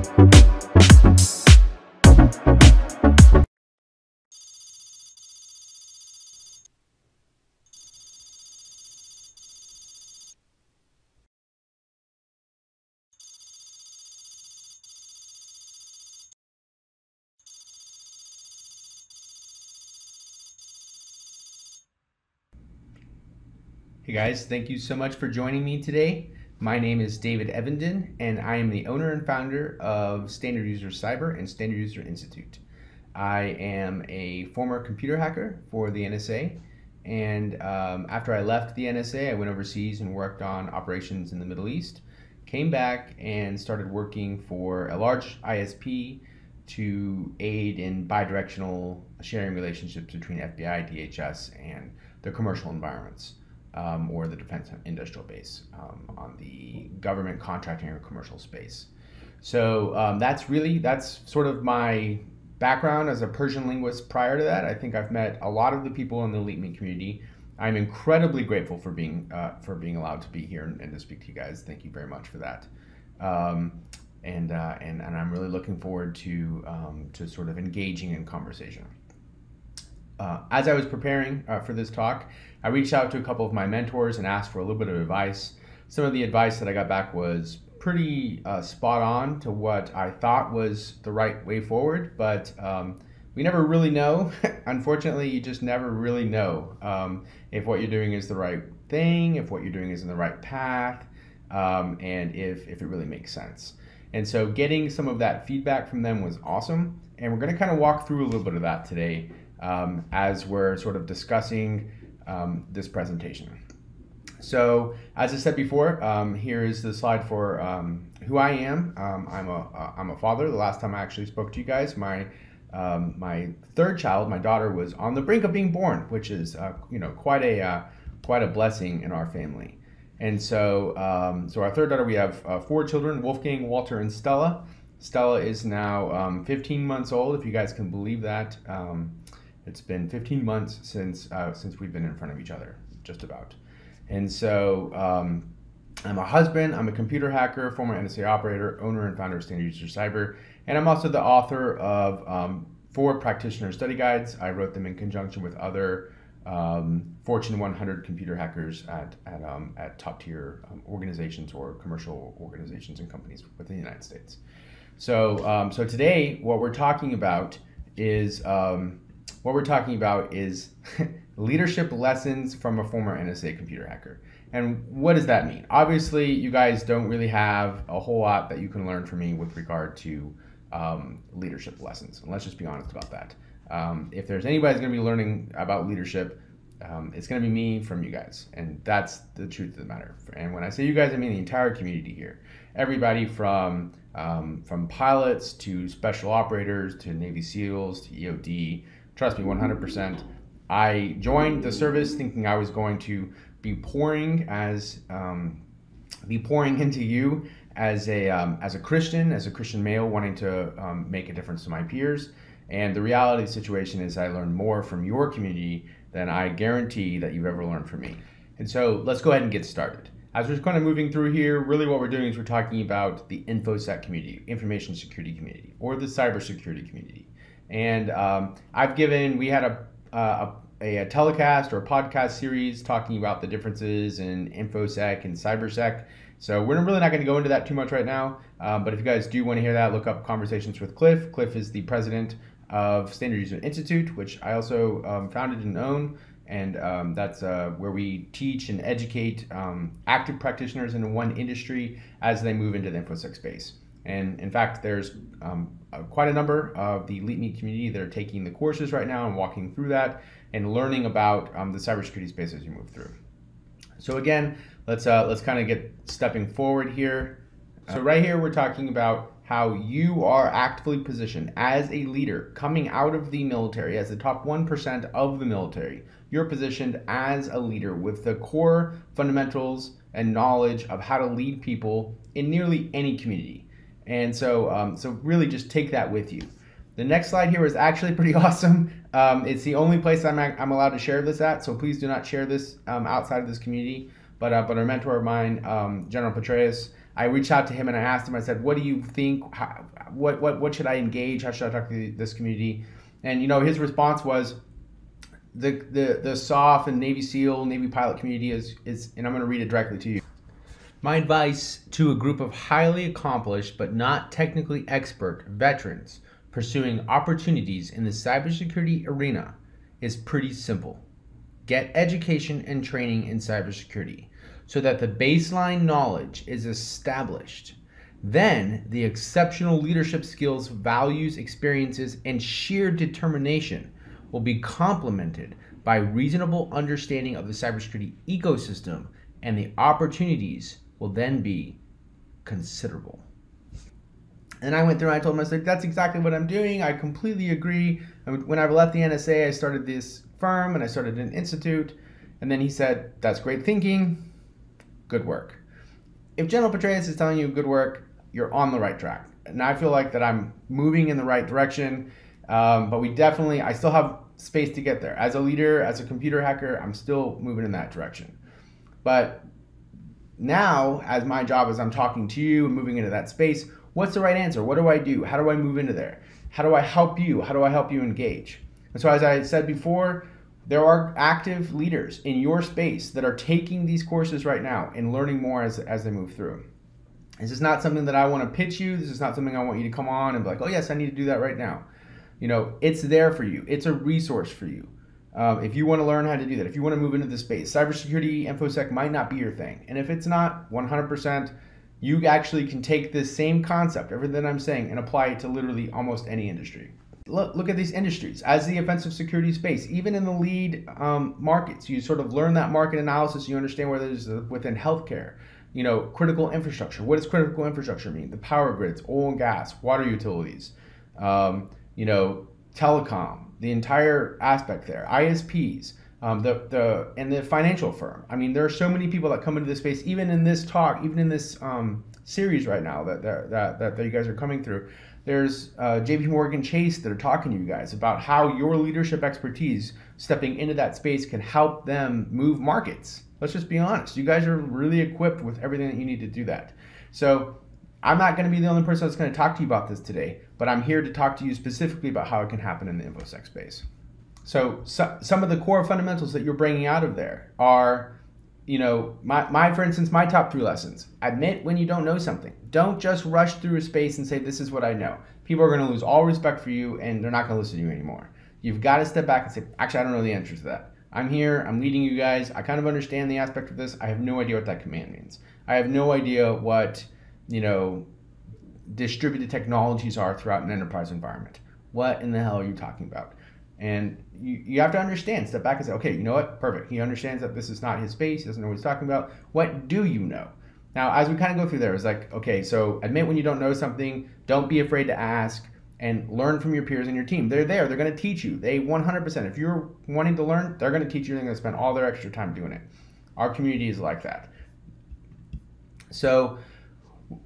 Hey guys, thank you so much for joining me today. My name is David Evenden, and I am the owner and founder of StandardUser Cyber and StandardUser Institute. I am a former computer hacker for the NSA, and after I left the NSA, I went overseas and worked on operations in the Middle East, came back and started working for a large ISP to aid in bidirectional sharing relationships between FBI, DHS, and the commercial environments. Or the defense industrial base on the government contracting or commercial space. So that's sort of my background as a Persian linguist. Prior to that, I think I've met a lot of the people in the Elite Meet community. I'm incredibly grateful for being allowed to be here and to speak to you guys. Thank you very much for that. And I'm really looking forward to sort of engaging in conversation. As I was preparing for this talk, I reached out to a couple of my mentors and asked for a little bit of advice. Some of the advice that I got back was pretty spot on to what I thought was the right way forward, but we never really know. Unfortunately, you just never really know if what you're doing is the right thing, if what you're doing is in the right path, and if it really makes sense. And so getting some of that feedback from them was awesome, and we're going to kind of walk through a little bit of that today as we're sort of discussing this presentation. So as I said before, here is the slide for who I am. I'm a father. The last time I actually spoke to you guys, my third child, my daughter, was on the brink of being born, which is quite a blessing in our family. And so our third daughter, we have 4 children: Wolfgang, Walter, and Stella. Stella is now 15 months old, if you guys can believe that. It's been 15 months since we've been in front of each other, just about. And so I'm a husband, I'm a computer hacker, former NSA operator, owner and founder of StandardUser Cyber, and I'm also the author of 4 practitioner study guides. I wrote them in conjunction with other Fortune 100 computer hackers at top tier organizations or commercial organizations and companies within the United States. So today what we're talking about is leadership lessons from a former NSA computer hacker. And what does that mean? Obviously, you guys don't really have a whole lot that you can learn from me with regard to leadership lessons. And let's just be honest about that. If there's anybody who's going to be learning about leadership, it's going to be me from you guys. And that's the truth of the matter. And when I say you guys, I mean the entire community here. Everybody from pilots to special operators to Navy SEALs to EOD. Trust me, 100%. I joined the service thinking I was going to be pouring into you as a Christian male wanting to make a difference to my peers. And the reality of the situation is I learned more from your community than I guarantee that you've ever learned from me. And so let's go ahead and get started. As we're kind of moving through here, really what we're doing is we're talking about the InfoSec community, information security community, or the cybersecurity community. And we had a telecast or a podcast series talking about the differences in InfoSec and CyberSec. So we're really not going to go into that too much right now. But if you guys do want to hear that, look up Conversations with Cliff. Cliff is the president of StandardUser Institute, which I also founded and own. And that's where we teach and educate active practitioners in one industry as they move into the InfoSec space. And in fact, there's quite a number of the Elite Meet community that are taking the courses right now and walking through that and learning about the cybersecurity space as you move through. So again, let's kind of get stepping forward here. So right here, we're talking about how you are actively positioned as a leader coming out of the military, as the top 1% of the military. You're positioned as a leader with the core fundamentals and knowledge of how to lead people in nearly any community. And so really just take that with you. The next slide here is actually pretty awesome. It's the only place I'm allowed to share this at, so please do not share this outside of this community. But our mentor of mine, General Petraeus, I reached out to him and I asked him, I said, what do you think? What should I engage? How should I talk to this community? And his response was, the SOF and Navy SEAL, Navy pilot community is, and I'm going to read it directly to you. My advice to a group of highly accomplished but not technically expert veterans pursuing opportunities in the cybersecurity arena is pretty simple. Get education and training in cybersecurity so that the baseline knowledge is established. Then the exceptional leadership skills, values, experiences, and sheer determination will be complemented by reasonable understanding of the cybersecurity ecosystem, and the opportunities will then be considerable. And I went through and I told him, I said, that's exactly what I'm doing. I completely agree. When I left the NSA, I started this firm and I started an institute. And then he said, that's great thinking, good work. If General Petraeus is telling you good work, you're on the right track. And I feel like that I'm moving in the right direction. But I still have space to get there. As a leader, as a computer hacker, I'm still moving in that direction. But now, as my job is I'm talking to you and moving into that space, what's the right answer? What do I do? How do I move into there? How do I help you? How do I help you engage? And so as I said before, there are active leaders in your space that are taking these courses right now and learning more as they move through. This is not something that I want to pitch you. This is not something I want you to come on and be like, oh yes, I need to do that right now. It's there for you. It's a resource for you. If you want to learn how to do that, if you want to move into the space, cybersecurity, InfoSec might not be your thing. And if it's not 100%, you actually can take this same concept, everything I'm saying, and apply it to literally almost any industry. Look at these industries. As the offensive security space, even in the lead markets, you sort of learn that market analysis, you understand where there's within healthcare, critical infrastructure. What does critical infrastructure mean? The power grids, oil and gas, water utilities, telecom, the entire aspect there, ISPs, and the financial firm. I mean, there are so many people that come into this space, even in this talk, even in this series right now that you guys are coming through. There's JP Morgan Chase that are talking to you guys about how your leadership expertise stepping into that space can help them move markets. Let's just be honest. You guys are really equipped with everything that you need to do that. So I'm not going to be the only person that's going to talk to you about this today, but I'm here to talk to you specifically about how it can happen in the InfoSec space. So some of the core fundamentals that you're bringing out of there are, for instance, my top 3 lessons. Admit when you don't know something. Don't just rush through a space and say, this is what I know. People are going to lose all respect for you and they're not going to listen to you anymore. You've got to step back and say, actually, I don't know the answer to that. I'm here, I'm leading you guys. I kind of understand the aspect of this. I have no idea what that command means. I have no idea what, distributed technologies are throughout an enterprise environment. What in the hell are you talking about? And you have to understand, step back and say, okay, you know what? Perfect. He understands that this is not his space. He doesn't know what he's talking about. What do you know? Now, as we kind of go through there, it's like, okay, so admit when you don't know something. Don't be afraid to ask and learn from your peers and your team. They're there. They're going to teach you. They 100%. If you're wanting to learn, they're going to teach you. They're going to spend all their extra time doing it. Our community is like that. So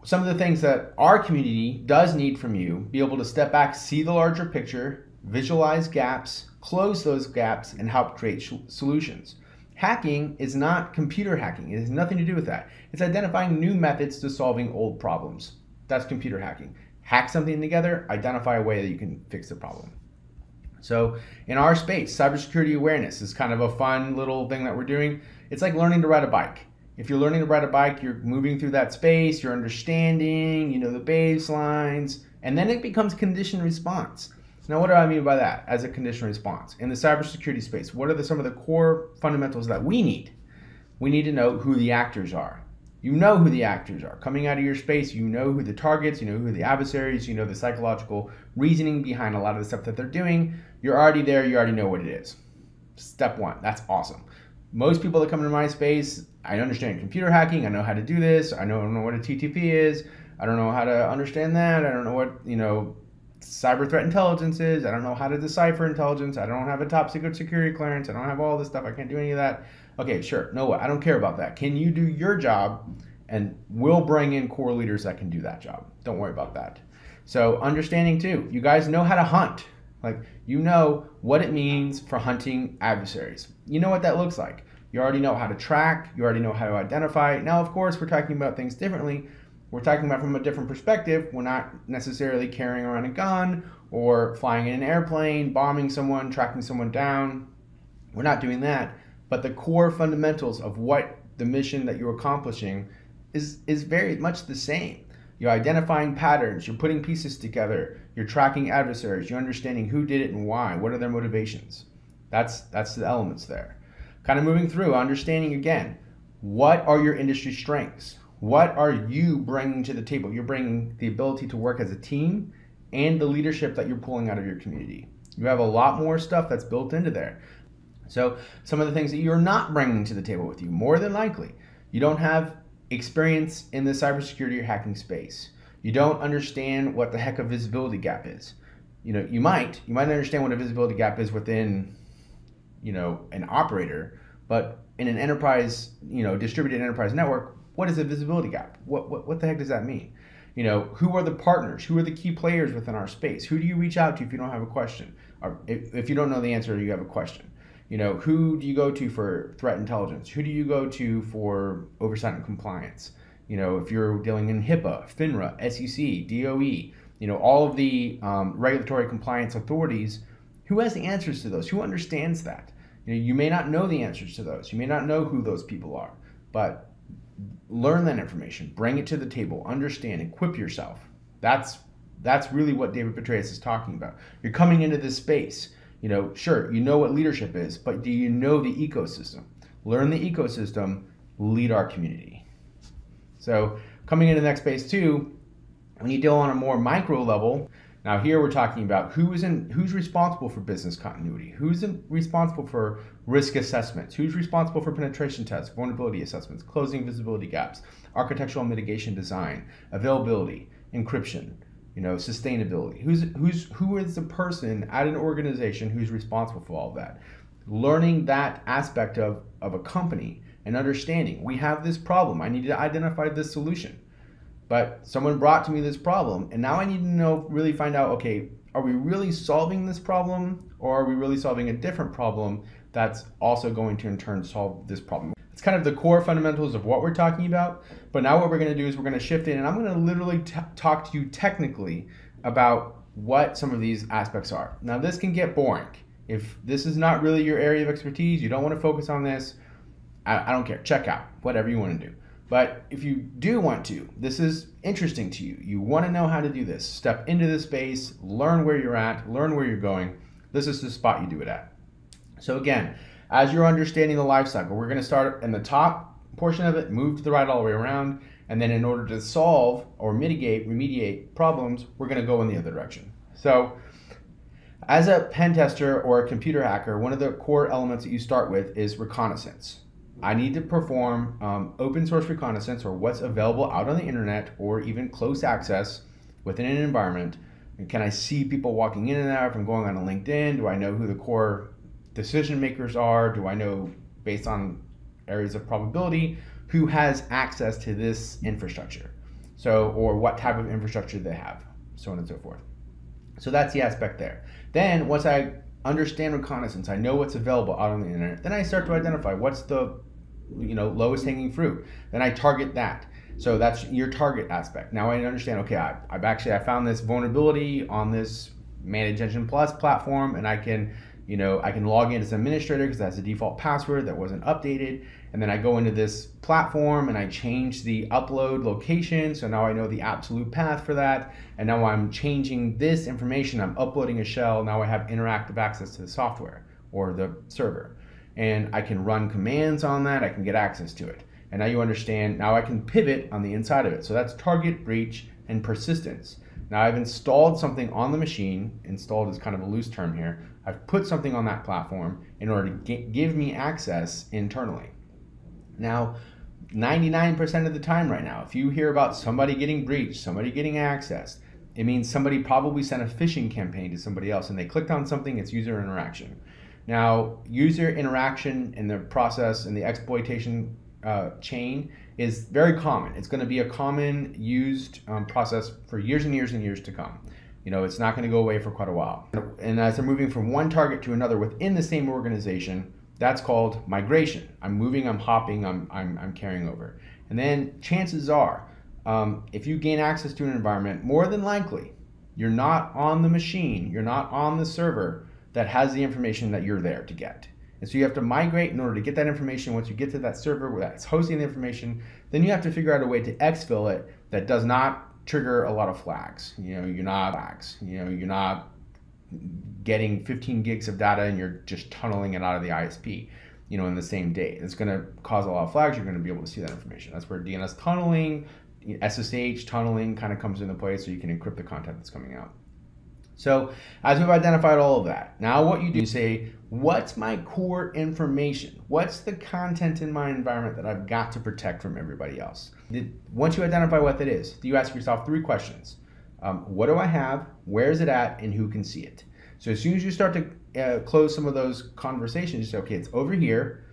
some of the things that our community does need from you, be able to step back, see the larger picture, visualize gaps, close those gaps, and help create solutions. Hacking is not computer hacking. It has nothing to do with that. It's identifying new methods to solving old problems. That's computer hacking. Hack something together, identify a way that you can fix the problem. So in our space, cybersecurity awareness is kind of a fun little thing that we're doing. It's like learning to ride a bike. If you're learning to ride a bike, you're moving through that space, you're understanding, the baselines, and then it becomes conditioned response. Now, what do I mean by that as a conditioned response? In the cybersecurity space, what are some of the core fundamentals that we need? We need to know who the actors are. You know who the actors are. Coming out of your space, you know who the targets, you know who the adversaries, you know the psychological reasoning behind a lot of the stuff that they're doing. You're already there, you already know what it is. Step 1, that's awesome. Most people that come into my space, I understand computer hacking, I know how to do this, I don't know what a TTP is, I don't know how to understand that, I don't know what, cyber threat intelligence is, I don't know how to decipher intelligence, I don't have a top secret security clearance, I don't have all this stuff, I can't do any of that. Okay, sure, no, I don't care about that. Can you do your job? And we'll bring in core leaders that can do that job. Don't worry about that. So understanding too, you guys know how to hunt. Like, you know what it means for hunting adversaries. You know what that looks like. You already know how to track, you already know how to identify. Now, of course, we're talking about things differently. we're talking about from a different perspective. We're not necessarily carrying around a gun or flying in an airplane, bombing someone, tracking someone down. We're not doing that. But the core fundamentals of what the mission that you're accomplishing is very much the same. You're identifying patterns, you're putting pieces together, you're tracking adversaries, you're understanding who did it and why, what are their motivations. That's the elements there. Kind of moving through, understanding again, what are your industry strengths? What are you bringing to the table? You're bringing the ability to work as a team and the leadership that you're pulling out of your community. You have a lot more stuff that's built into there. So some of the things that you're not bringing to the table with you, more than likely, you don't have experience in the cybersecurity or hacking space. You don't understand what the heck a visibility gap is. You might understand what a visibility gap is within, an operator, but in an enterprise, distributed enterprise network, what is a visibility gap? What the heck does that mean? Who are the partners? Who are the key players within our space? Who do you reach out to if you don't have a question? Or if you don't know the answer, you have a question. Who do you go to for threat intelligence? Who do you go to for oversight and compliance? If you're dealing in HIPAA, FINRA, SEC, DOE, all of the regulatory compliance authorities, who has the answers to those? Who understands that? You may not know the answers to those. You may not know who those people are, but learn that information, bring it to the table, understand, equip yourself. That's really what David Petraeus is talking about. You're coming into this space. Sure, you know what leadership is, but do you know the ecosystem? Learn the ecosystem, lead our community. So coming into the next space too, when you deal on a more micro level, now here we're talking about who's responsible for business continuity, who's responsible for risk assessments, who's responsible for penetration tests, vulnerability assessments, closing visibility gaps, architectural mitigation design, availability, encryption, sustainability. Who is the person at an organization who's responsible for all of that? Learning that aspect of a company and understanding, we have this problem. I need to identify this solution. But someone brought to me this problem, and now I need to really find out, okay, are we really solving this problem, or are we really solving a different problem that's also going to in turn solve this problem? It's kind of the core fundamentals of what we're talking about. But now what we're going to do is we're going to shift in, and I'm going to literally talk to you technically about what some of these aspects are. Now this can get boring. If this is not really your area of expertise, you don't want to focus on this, I don't care. Check out, whatever you want to do. But if you do want to, this is interesting to you, you want to know how to do this, step into this space, learn where you're at, learn where you're going, this is the spot you do it at. So again, as you're understanding the life cycle, we're going to start in the top portion of it, move to the right all the way around, and then in order to solve or remediate problems, we're going to go in the other direction. So as a pen tester or a computer hacker, one of the core elements that you start with is reconnaissance. I need to perform open source reconnaissance, or what's available out on the internet or even close access within an environment. And can I see people walking in and out? If I'm going on a LinkedIn, do I know who the core decision makers are? Do I know, based on areas of probability, who has access to this infrastructure? So, or what type of infrastructure they have, so on and so forth. So that's the aspect there. Then once I understand reconnaissance, I know what's available out on the internet, then I start to identify what's the lowest hanging fruit. Then I target that. So that's your target aspect. Now I understand, okay, I found this vulnerability on this Managed Engine Plus platform, and I can log in as an administrator because that's a default password that wasn't updated. And then I go into this platform and I change the upload location. So now I know the absolute path for that. And now I'm changing this information. I'm uploading a shell. Now I have interactive access to the software or the server. And I can run commands on that. I can get access to it. And now you understand, now I can pivot on the inside of it. So that's target, breach, and persistence. Now I've installed something on the machine. Installed is kind of a loose term here. I've put something on that platform in order to give me access internally. Now, 99% of the time right now, if you hear about somebody getting breached, somebody getting accessed, it means somebody probably sent a phishing campaign to somebody else and they clicked on something, it's user interaction. Now, user interaction in the process and the exploitation chain is very common. It's going to be a common used process for years and years and years to come. It's not going to go away for quite a while. And as they're moving from one target to another within the same organization, that's called migration. I'm moving, I'm hopping, I'm carrying over. And then chances are, if you gain access to an environment, more than likely, you're not on the machine, you're not on the server that has the information that you're there to get. And so you have to migrate in order to get that information. Once you get to that server where that's hosting the information, then you have to figure out a way to exfil it that does not trigger a lot of flags. You're not getting 15 gigs of data and you're just tunneling it out of the ISP, in the same day. It's going to cause a lot of flags. You're going to be able to see that information. That's where DNS tunneling, SSH tunneling kind of comes into play, so you can encrypt the content that's coming out. So as we've identified all of that, now what you do is say, what's my core information? What's the content in my environment that I've got to protect from everybody else? Once you identify what that is, you ask yourself 3 questions. What do I have? Where is it at? And who can see it? So as soon as you start to close some of those conversations, you say, okay, it's over here.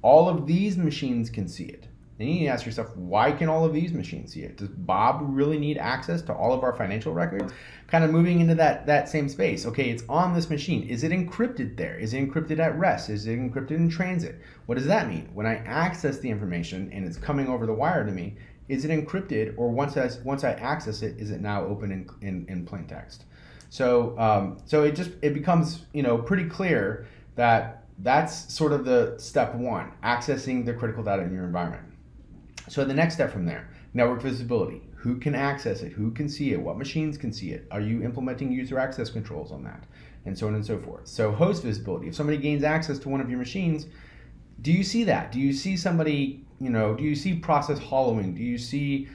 All of these machines can see it. Then you need to ask yourself, why can all of these machines see it? Does Bob really need access to all of our financial records? Kind of moving into that same space. Okay, it's on this machine. Is it encrypted there? Is it encrypted at rest? Is it encrypted in transit? What does that mean? When I access the information and it's coming over the wire to me, is it encrypted, or once I access it, is it now open in plain text? So it becomes pretty clear that that's sort of the step 1, accessing the critical data in your environment. So the next step from there, network visibility. Who can access it? Who can see it? What machines can see it? Are you implementing user access controls on that? And so on and so forth. So host visibility. If somebody gains access to one of your machines, do you see that? Do you see somebody, do you see process hollowing? Do you see,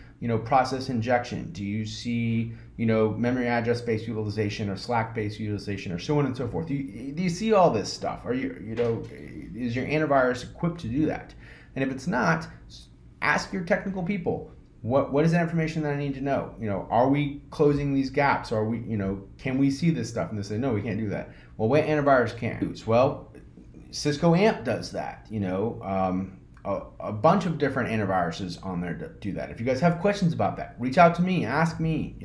process injection? Do you see, memory address-based utilization or Slack-based utilization or so on and so forth? Do you see all this stuff? Are is your antivirus equipped to do that? And if it's not, ask your technical people, what is that information that I need to know? Are we closing these gaps? Are we, can we see this stuff? And they say, no, we can't do that. Well, what antivirus can do? Well, Cisco AMP does that. A bunch of different antiviruses on there do that. If you guys have questions about that, reach out to me, ask me.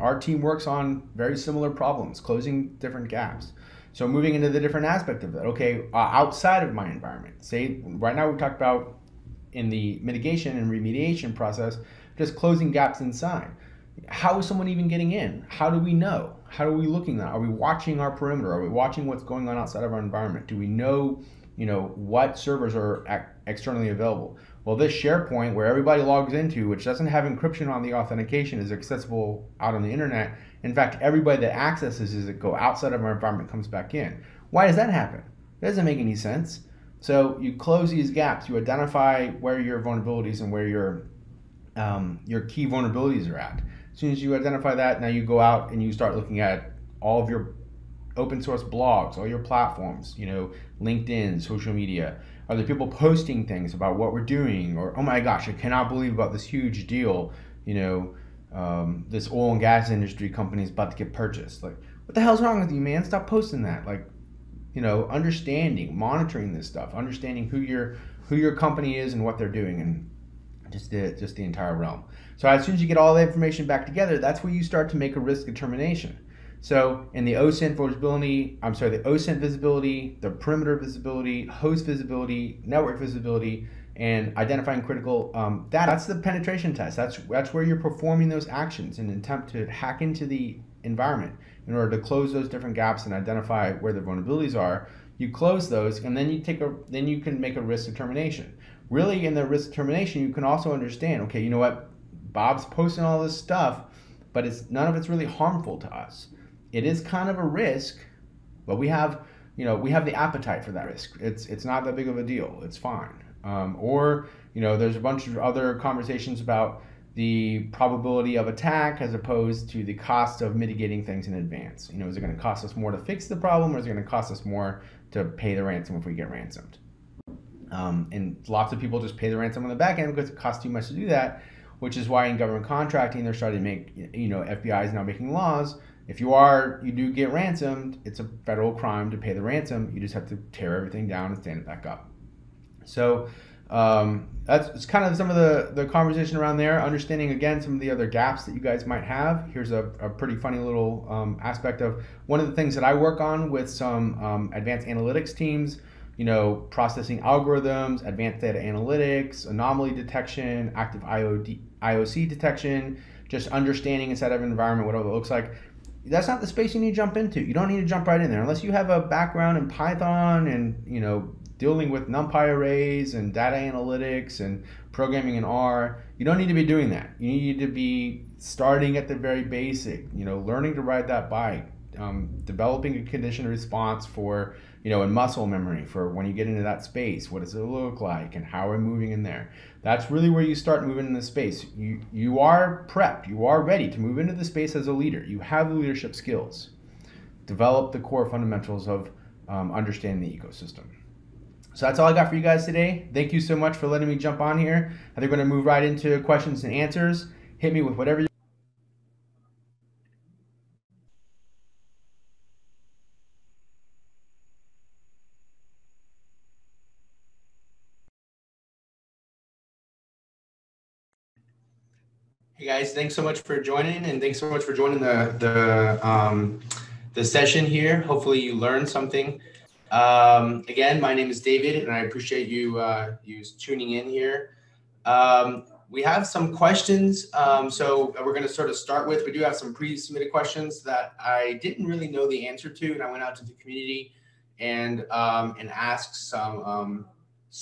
Our team works on very similar problems, closing different gaps. So moving into the different aspect of that. Okay, outside of my environment, say right now we talked about in the mitigation and remediation process, just closing gaps inside. How is someone even getting in? How do we know? How are we looking at? Are we watching our perimeter? Are we watching what's going on outside of our environment? Do we know, what servers are externally available? Well, this SharePoint where everybody logs into, which doesn't have encryption on the authentication, is accessible out on the internet. In fact, everybody that accesses it go outside of our environment comes back in. Why does that happen? That doesn't make any sense. So you close these gaps, you identify where your vulnerabilities and where your key vulnerabilities are at. As soon as you identify that, now you go out and you start looking at all of your open source blogs, all your platforms, LinkedIn, social media. Are there people posting things about what we're doing? Or, oh my gosh, I cannot believe about this huge deal, this oil and gas industry company is about to get purchased. Like, what the hell's wrong with you, man? Stop posting that. Like, understanding, monitoring this stuff, understanding who your company is and what they're doing, and just the entire realm. So as soon as you get all the information back together, that's where you start to make a risk determination. So in the OSINT visibility, the perimeter visibility, host visibility, network visibility, and identifying critical that's the penetration test. That's where you're performing those actions in an attempt to hack into the environment in order to close those different gaps and identify where the vulnerabilities are. You close those, and then you can make a risk determination. Really, in the risk determination, you can also understand, okay, you know what, Bob's posting all this stuff, but none of it's really harmful to us. It is kind of a risk, but we have the appetite for that risk. It's not that big of a deal. It's fine. There's a bunch of other conversations about the probability of attack as opposed to the cost of mitigating things in advance. Is it going to cost us more to fix the problem, or is it going to cost us more to pay the ransom if we get ransomed? And lots of people just pay the ransom on the back end because it costs too much to do that, which is why in government contracting they're starting to make, FBI is now making laws. If you do get ransomed, it's a federal crime to pay the ransom. You just have to tear everything down and stand it back up. So that's kind of some of the conversation around there. Understanding, again, some of the other gaps that you guys might have. Here's a pretty funny little aspect of one of the things that I work on with some advanced analytics teams. processing algorithms, advanced data analytics, anomaly detection, active IOC detection, just understanding inside of an environment what it looks like. That's not the space you need to jump into. You don't need to jump right in there unless you have a background in Python and dealing with NumPy arrays and data analytics and programming in R. You don't need to be doing that. You need to be starting at the very basic. Learning to ride that bike, developing a condition response for and muscle memory for when you get into that space. What does it look like and how are we moving in there? That's really where you start moving in the space. You are prepped. You are ready to move into the space as a leader. You have the leadership skills. Develop the core fundamentals of understanding the ecosystem. So that's all I got for you guys today. Thank you so much for letting me jump on here. I think we're going to move right into questions and answers. Hit me with whatever you Hey guys, thanks so much for joining, and thanks so much for joining the session here. Hopefully you learned something. Again, my name is David, and I appreciate you tuning in here. We have some questions, so we're going to sort of start with. We do have some pre-submitted questions that I didn't really know the answer to, and I went out to the community and asked some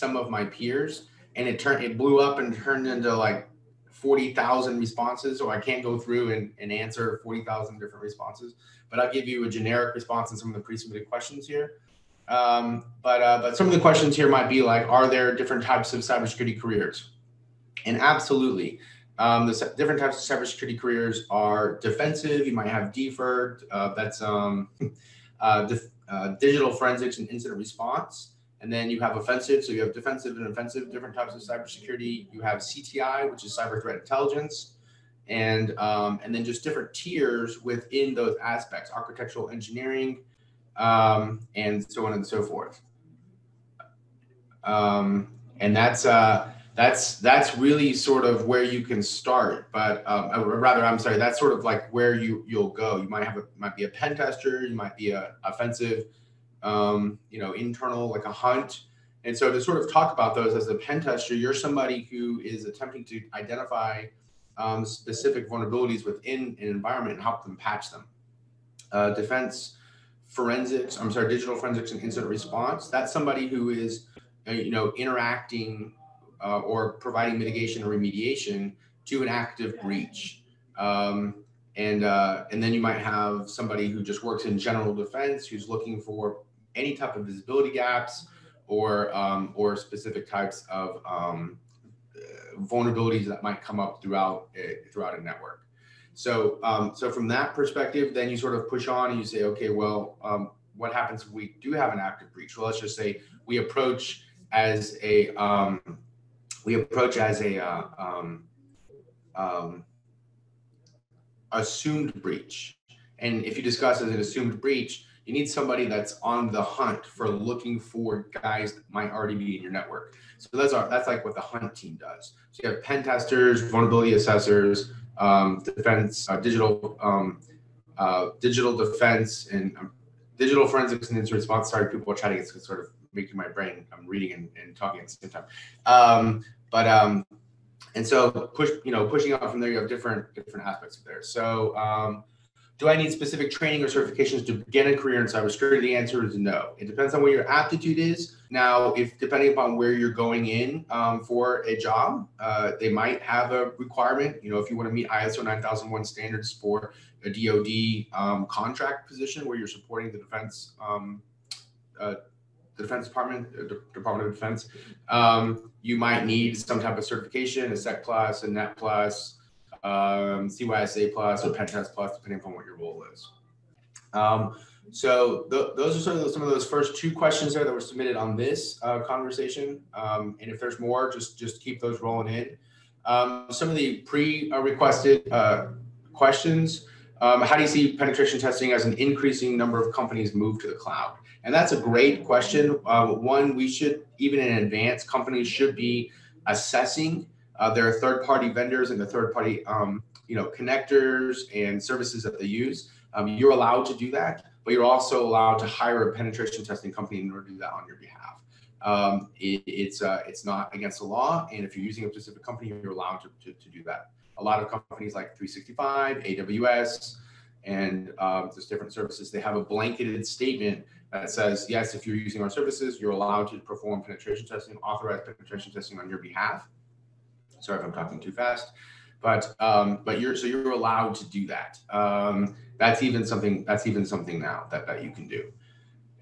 of my peers, and it blew up and turned into like 40,000 responses, so I can't go through and answer 40,000 different responses, but I'll give you a generic response on some of the pre-submitted questions here. But some of the questions here might be like, are there different types of cybersecurity careers? And absolutely. The different types of cybersecurity careers are defensive. You might have deferred, that's digital forensics and incident response. And then you have offensive, so you have defensive and offensive, different types of cybersecurity. You have CTI, which is cyber threat intelligence, and then just different tiers within those aspects, architectural engineering, and so on and so forth. And that's really sort of where you can start, but rather, I'm sorry, that's sort of like where you'll go. You might be a pen tester, you might be a offensive, internal, like a hunt. And so to sort of talk about those, as a pen tester, you're somebody who is attempting to identify specific vulnerabilities within an environment and help them patch them. Digital forensics and incident response. That's somebody who is, interacting or providing mitigation or remediation to an active breach. And then you might have somebody who just works in general defense, who's looking for any type of visibility gaps or specific types of vulnerabilities that might come up throughout a network. So from that perspective, then you sort of push on and you say, okay, well, what happens if we do have an active breach? Well, let's just say we approach as a assumed breach. And if you discuss as an assumed breach, you need somebody that's on the hunt for looking for guys that might already be in your network. So that's like what the hunt team does. So you have pen testers, vulnerability assessors, defense, digital defense, and digital forensics and incident response. Sorry, people are chatting. It's sort of making my brain. I'm reading and talking at the same time. And so pushing out from there, you have different aspects of there. So do I need specific training or certifications to begin a career in cybersecurity? The answer is no. It depends on what your aptitude is. Now, depending upon where you're going in for a job, they might have a requirement. If you want to meet ISO 9001 standards for a DoD contract position where you're supporting the defense Department of Defense, you might need some type of certification, a SEC plus, a NET plus, CYSA plus, or Pentest plus, depending upon what your role is. So those are some of those first two questions there that were submitted on this conversation. And if there's more, just keep those rolling in. Some of the pre-requested questions. How do you see penetration testing as an increasing number of companies move to the cloud? And that's a great question. One, we should, even in advance, companies should be assessing their third-party vendors and the third-party, connectors and services that they use. You're allowed to do that, but you're also allowed to hire a penetration testing company in order to do that on your behalf. It's not against the law, and if you're using a specific company, you're allowed to do that. A lot of companies like 365, AWS, and there's different services, they have a blanketed statement that says, yes, if you're using our services, you're allowed to perform penetration testing, authorized penetration testing on your behalf. Sorry if I'm talking too fast, but you're allowed to do that. That's even something now that you can do.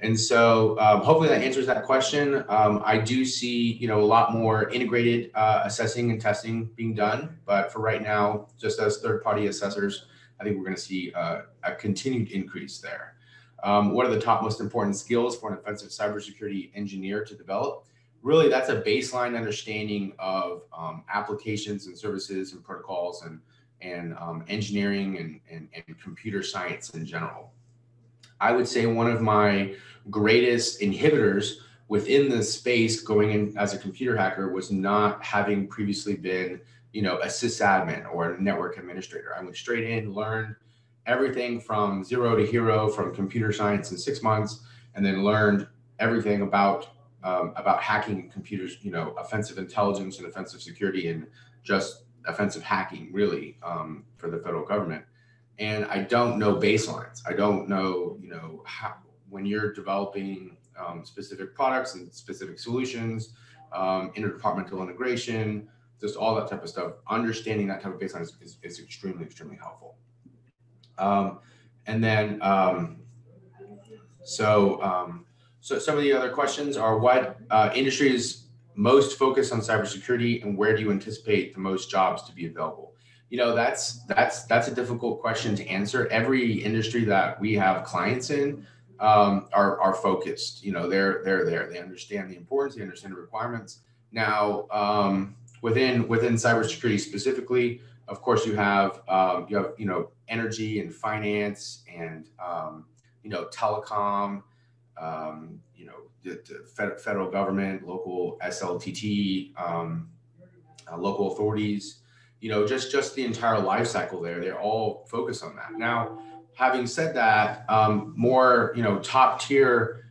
And so hopefully that answers that question. I do see, a lot more integrated assessing and testing being done, but for right now, just as third-party assessors, I think we're going to see a continued increase there. What are the top most important skills for an offensive cybersecurity engineer to develop? Really, that's a baseline understanding of applications and services and protocols and engineering and computer science in general. I would say one of my greatest inhibitors within the space going in as a computer hacker was not having previously been, a sysadmin or a network administrator. I went straight in, learned everything from zero to hero from computer science in 6 months, and then learned everything about hacking computers, offensive intelligence and offensive security and just offensive hacking, really, for the federal government. And I don't know baselines. I don't know, how, when you're developing specific products and specific solutions, interdepartmental integration, just all that type of stuff, understanding that type of baseline is extremely, extremely helpful. So some of the other questions are, what industry is most focused on cybersecurity, and where do you anticipate the most jobs to be available? That's a difficult question to answer. Every industry that we have clients in are focused. They're there. They understand the importance. They understand the requirements. Now, within cybersecurity specifically, of course, you have energy and finance and telecom. The federal government, local SLTT, local authorities. Just the entire life cycle there, they're all focused on that. Now, having said that, more, top tier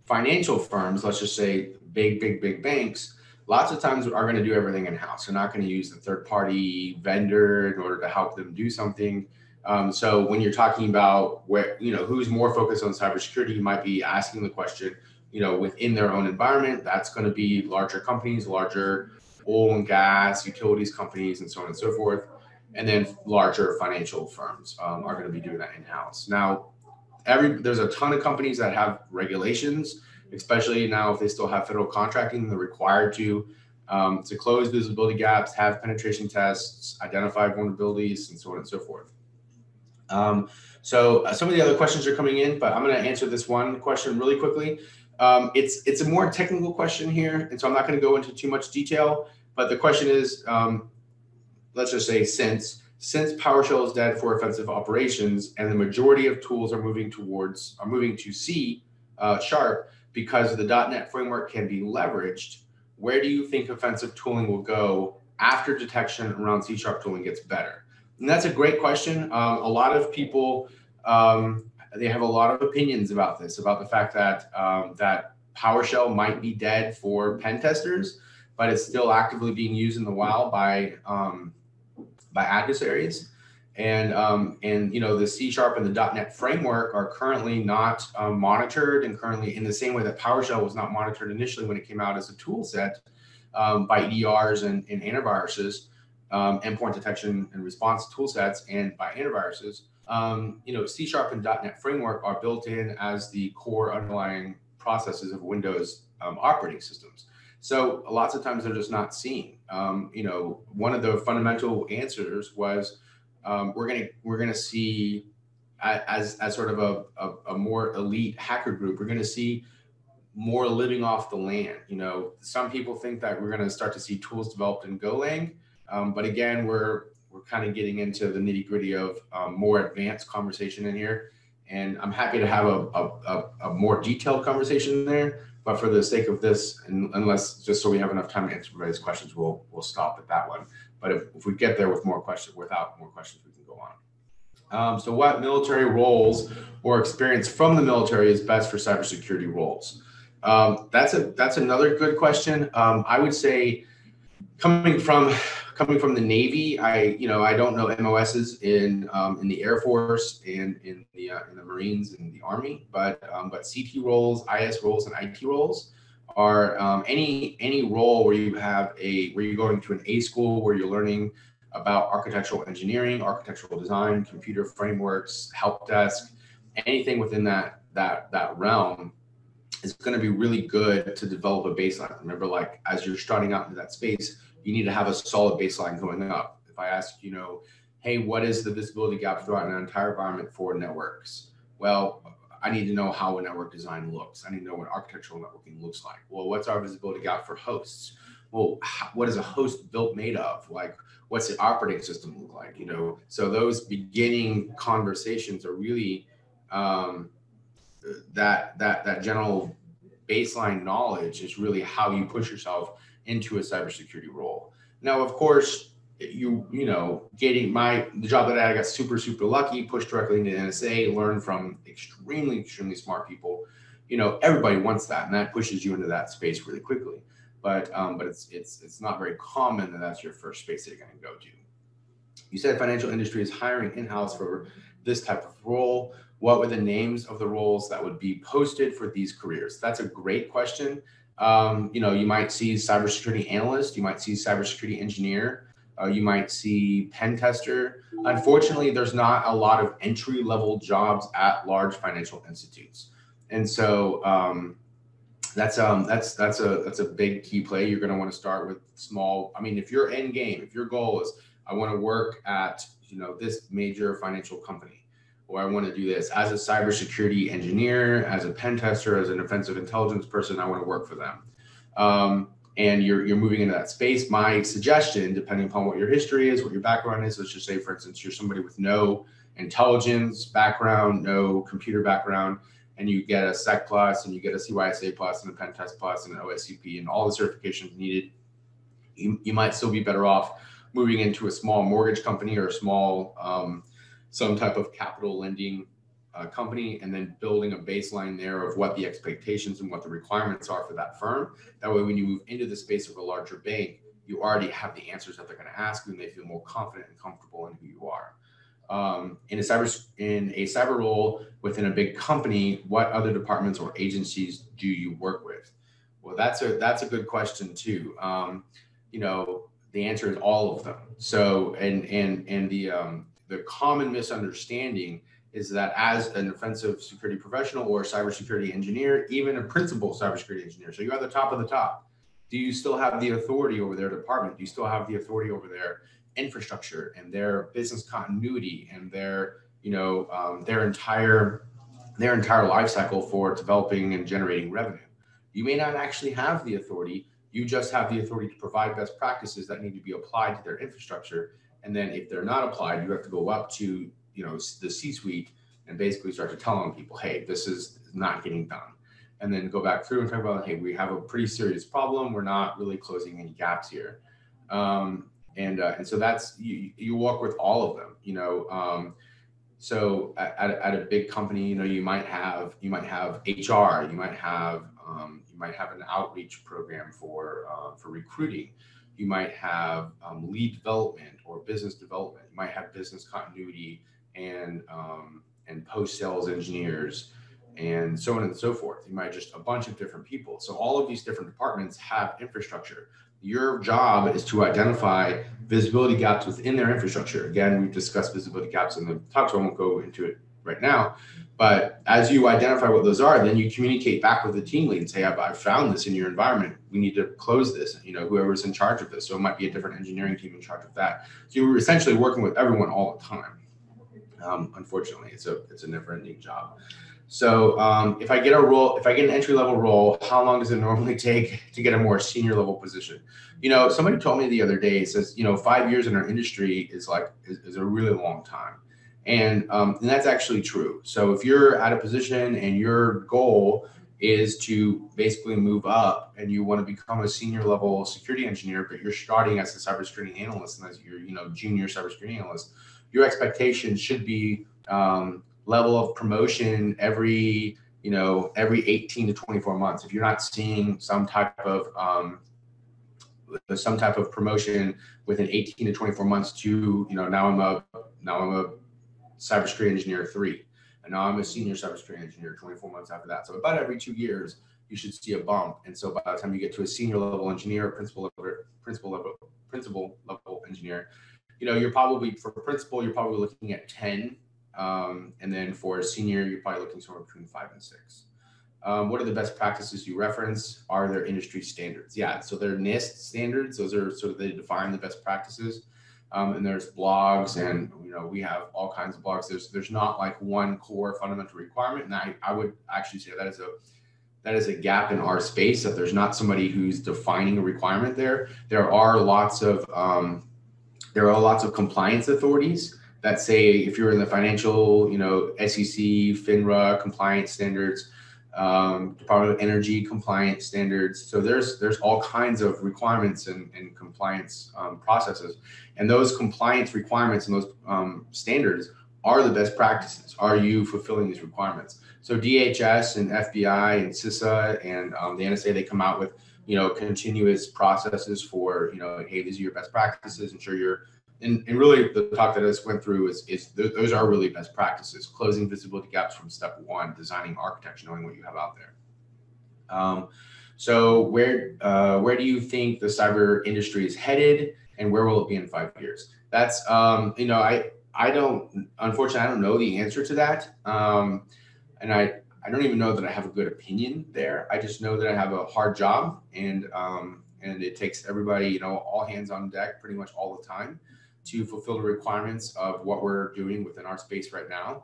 financial firms, let's just say big banks, lots of times are going to do everything in-house. They're not going to use the third-party vendor in order to help them do something. So when you're talking about where, who's more focused on cybersecurity, you might be asking the question, within their own environment. That's going to be larger companies, larger oil and gas, utilities companies, and so on and so forth. And then larger financial firms are going to be doing that in-house. Now, there's a ton of companies that have regulations, especially now if they still have federal contracting. They're required to close visibility gaps, have penetration tests, identify vulnerabilities, and so on and so forth. So some of the other questions are coming in, but I'm going to answer this one question really quickly. It's a more technical question here, and so I'm not going to go into too much detail, but the question is, let's just say since PowerShell is dead for offensive operations and the majority of tools are moving to C# because the .NET framework can be leveraged, where do you think offensive tooling will go after detection around C# tooling gets better? And that's a great question. A lot of people, they have a lot of opinions about this, about the fact that that PowerShell might be dead for pen testers, but it's still actively being used in the wild by adversaries. And the C# and the .NET framework are currently not monitored, and currently in the same way that PowerShell was not monitored initially when it came out as a tool set by EDRs and antiviruses, endpoint detection and response tool sets, and by antiviruses. C# and .NET framework are built in as the core underlying processes of Windows operating systems. So lots of times they're just not seen. One of the fundamental answers was we're gonna see, as sort of a more elite hacker group, we're gonna see more living off the land. Some people think that we're gonna start to see tools developed in Golang, but again, we're kind of getting into the nitty gritty of more advanced conversation in here. And I'm happy to have a more detailed conversation there, but for the sake of this, unless just so we have enough time to answer everybody's questions, we'll stop at that one. But if we get there with more questions, without more questions, we can go So what military roles or experience from the military is best for cybersecurity roles? That's another good question. I would say coming from the Navy, I don't know MOSs in the Air Force and in the Marines and the Army, but CT roles, IS roles, and IT roles are any role where you're going to an A school where you're learning about architectural engineering, architectural design, computer frameworks, help desk, anything within that realm is going to be really good to develop a baseline. Remember, like as you're starting out into that space, you need to have a solid baseline going up. If I ask, hey, what is the visibility gap throughout an entire environment for networks? Well, I need to know how a network design looks. I need to know what architectural networking looks like. Well, what's our visibility gap for hosts? Well, what is a host built made of? Like, what's the operating system look like? So those beginning conversations are really that general baseline knowledge is really how you push yourself into a cybersecurity role. Now, of course, getting the job that I got super lucky, pushed directly into NSA, learned from extremely smart people. Everybody wants that, and that pushes you into that space really quickly. But it's not very common that that's your first space that you're going to go to. You said financial industry is hiring in-house for this type of role. What were the names of the roles that would be posted for these careers? That's a great question. You might see cybersecurity analyst, you might see cybersecurity engineer, you might see pen tester. Unfortunately, there's not a lot of entry-level jobs at large financial institutes, and so that's a big key play. You're going to want to start with small. I mean, if your end game, if your goal is I want to work at this major financial company, or I want to do this as a cybersecurity engineer, as a pen tester, as an offensive intelligence person, I want to work for them. And you're moving into that space. My suggestion, depending upon what your history is, what your background is, let's just say, for instance, you're somebody with no intelligence background, no computer background, and you get a SEC plus, and you get a CYSA plus, and a pen test plus, and an OSCP, and all the certifications needed, you might still be better off moving into a small mortgage company or a small some type of capital lending company, and then building a baseline there of what the expectations and what the requirements are for that firm. That way, when you move into the space of a larger bank, you already have the answers that they're going to ask you, and they feel more confident and comfortable in who you are. In a cyber role within a big company, what other departments or agencies do you work with? Well, that's a good question too. The answer is all of them. So, and the common misunderstanding is that as an offensive security professional or a cybersecurity engineer, even a principal cybersecurity engineer, so you're at the top of the top, do you still have the authority over their department? Do you still have the authority over their infrastructure and their business continuity and their entire life cycle for developing and generating revenue? You may not actually have the authority. You just have the authority to provide best practices that need to be applied to their infrastructure. And then if they're not applied, you have to go up to the C-suite and basically start to tell them people, hey, this is not getting done. And then go back through and talk about, hey, we have a pretty serious problem. We're not really closing any gaps here. And so that's, you work with all of them, so at a big company, you might have HR, you might have an outreach program for recruiting. You might have lead development or business development. You might have business continuity and post-sales engineers and so on and so forth. You might just a bunch of different people. So all of these different departments have infrastructure. Your job is to identify visibility gaps within their infrastructure. Again, we've discussed visibility gaps in the talk, so I won't go into it right now. But as you identify what those are, then you communicate back with the team lead and say, I've found this in your environment. We need to close this, whoever's in charge of this. So it might be a different engineering team in charge of that. So you're essentially working with everyone all the time. Unfortunately, it's a never-ending job. So if I get an entry-level role, how long does it normally take to get a more senior level position? Somebody told me the other day, says, 5 years in our industry is a really long time. And that's actually true. So if you're at a position and your goal is to basically move up and you want to become a senior level security engineer, but you're starting as a cybersecurity analyst and as your junior cybersecurity analyst, your expectation should be level of promotion every, every 18 to 24 months. If you're not seeing some type of promotion within 18 to 24 months to, now I'm a cybersecurity engineer 3, and now I'm a senior cybersecurity engineer 24 months after that. So about every 2 years, you should see a bump. And so by the time you get to a senior level engineer, principal level engineer, you're probably, for principal, you're probably looking at 10. And then for a senior, you're probably looking somewhere between 5 and 6. What are the best practices you reference? Are there industry standards? Yeah, so they're NIST standards. Those are sort of, they define the best practices. And there's blogs, and we have all kinds of blogs. There's not like one core fundamental requirement, and I would actually say that is a gap in our space, that there's not somebody who's defining a requirement there. There are lots of compliance authorities that say, if you're in the financial, SEC, FINRA compliance standards, Department of Energy compliance standards. So there's all kinds of requirements and compliance processes, and those compliance requirements and those standards are the best practices. Are you fulfilling these requirements? So DHS and FBI and CISA and the NSA, they come out with continuous processes for hey, these are your best practices. Ensure you're and really the talk that I just went through is those are really best practices. Closing visibility gaps from step 1, designing architecture, knowing what you have out there. So where do you think the cyber industry is headed, and where will it be in 5 years? That's I don't, unfortunately, I don't know the answer to that. And I don't even know that I have a good opinion there. I just know that I have a hard job, and it takes everybody, all hands on deck pretty much all the time to fulfill the requirements of what we're doing within our space right now.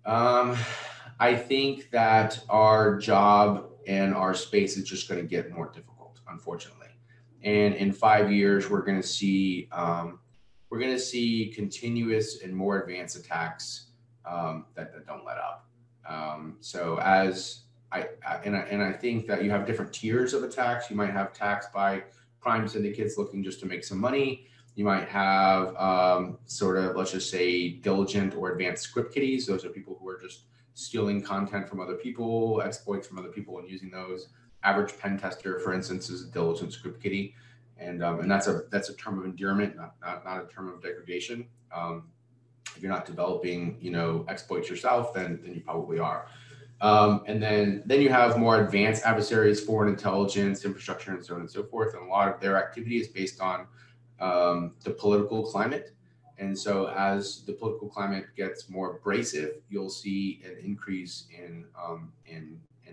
I think that our job and our space is just going to get more difficult, unfortunately. And in 5 years, we're going to see continuous and more advanced attacks that don't let up. So I think that you have different tiers of attacks. You might have attacks by prime syndicates looking just to make some money. You might have sort of, let's just say, diligent or advanced script kiddies. Those are people who are just stealing content from other people, exploits from other people, and using those. Average pen tester, for instance, is a diligent script kiddie, and that's a term of endearment, not a term of degradation. If you're not developing, exploits yourself, then you probably are. And then you have more advanced adversaries, foreign intelligence, infrastructure, and so on and so forth. And a lot of their activity is based on the political climate. And so as the political climate gets more abrasive, you'll see an increase in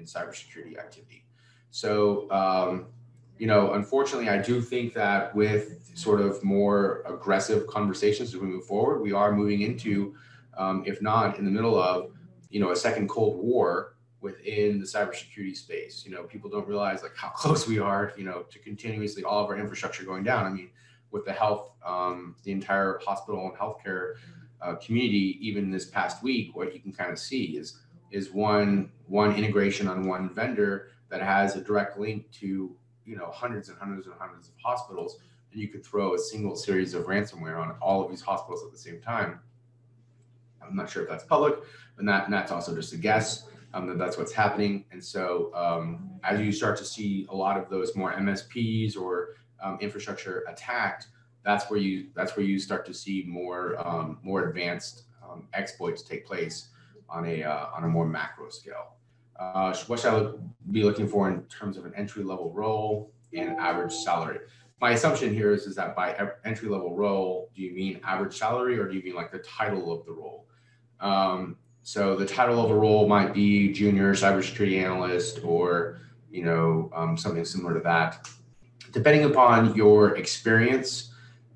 cybersecurity activity. So, unfortunately, I do think that with sort of more aggressive conversations as we move forward, we are moving into, if not in the middle of, a second Cold War within the cybersecurity space. People don't realize like how close we are, to continuously all of our infrastructure going down. I mean, with the health, the entire hospital and healthcare community, even this past week, what you can kind of see is one integration on one vendor that has a direct link to hundreds and hundreds and hundreds of hospitals, and you could throw a single series of ransomware on all of these hospitals at the same time. I'm not sure if that's public, but that's also just a guess. That's what's happening. And so as you start to see a lot of those more MSPs or infrastructure attacked, that's where you start to see more advanced exploits take place on a more macro scale. What should I be looking for in terms of an entry-level role and average salary? My assumption here is that by entry-level role, do you mean average salary, or do you mean like the title of the role? So the title of a role might be junior cybersecurity analyst, or something similar to that. Depending upon your experience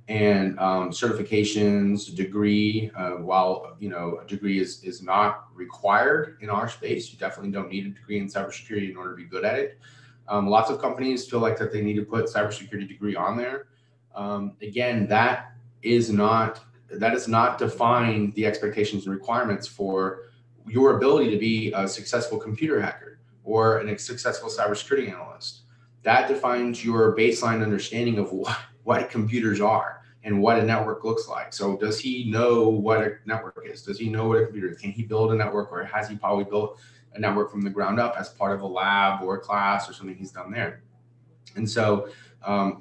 and certifications, degree, while a degree is not required in our space, you definitely don't need a degree in cybersecurity in order to be good at it. Lots of companies feel like that they need to put cybersecurity degree on there. Again, that does not define the expectations and requirements for your ability to be a successful computer hacker or a successful cybersecurity analyst. That defines your baseline understanding of what computers are and what a network looks like. So does he know what a network is? Does he know what a computer is? Can he build a network, or has he probably built a network from the ground up as part of a lab or a class or something he's done there? And so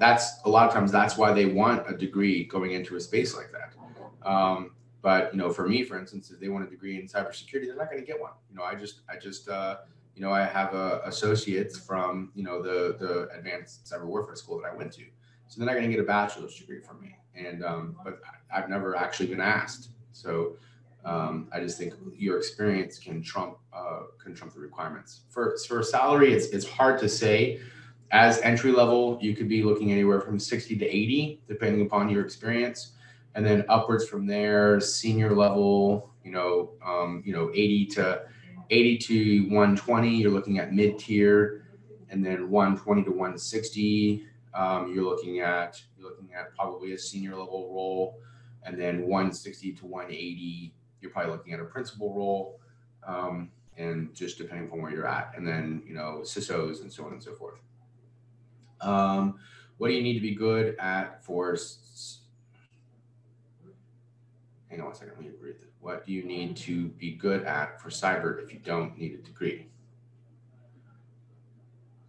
that's a lot of times that's why they want a degree going into a space like that. But for me, for instance, if they want a degree in cybersecurity, they're not going to get one. I have associates from the advanced cyber warfare school that I went to, so they're not going to get a bachelor's degree from me. And but I've never actually been asked. So I just think your experience can trump the requirements. For salary, it's hard to say. As entry level, you could be looking anywhere from 60 to 80, depending upon your experience, and then upwards from there. Senior level, 80 to 120, you're looking at mid tier, and then 120 to 160, you're looking at probably a senior level role, and then 160 to 180, you're probably looking at a principal role, and just depending upon where you're at, and then CISOs and so on and so forth. What do you need to be good at for? Hang on one second. Let me read this. What do you need to be good at for cyber if you don't need a degree?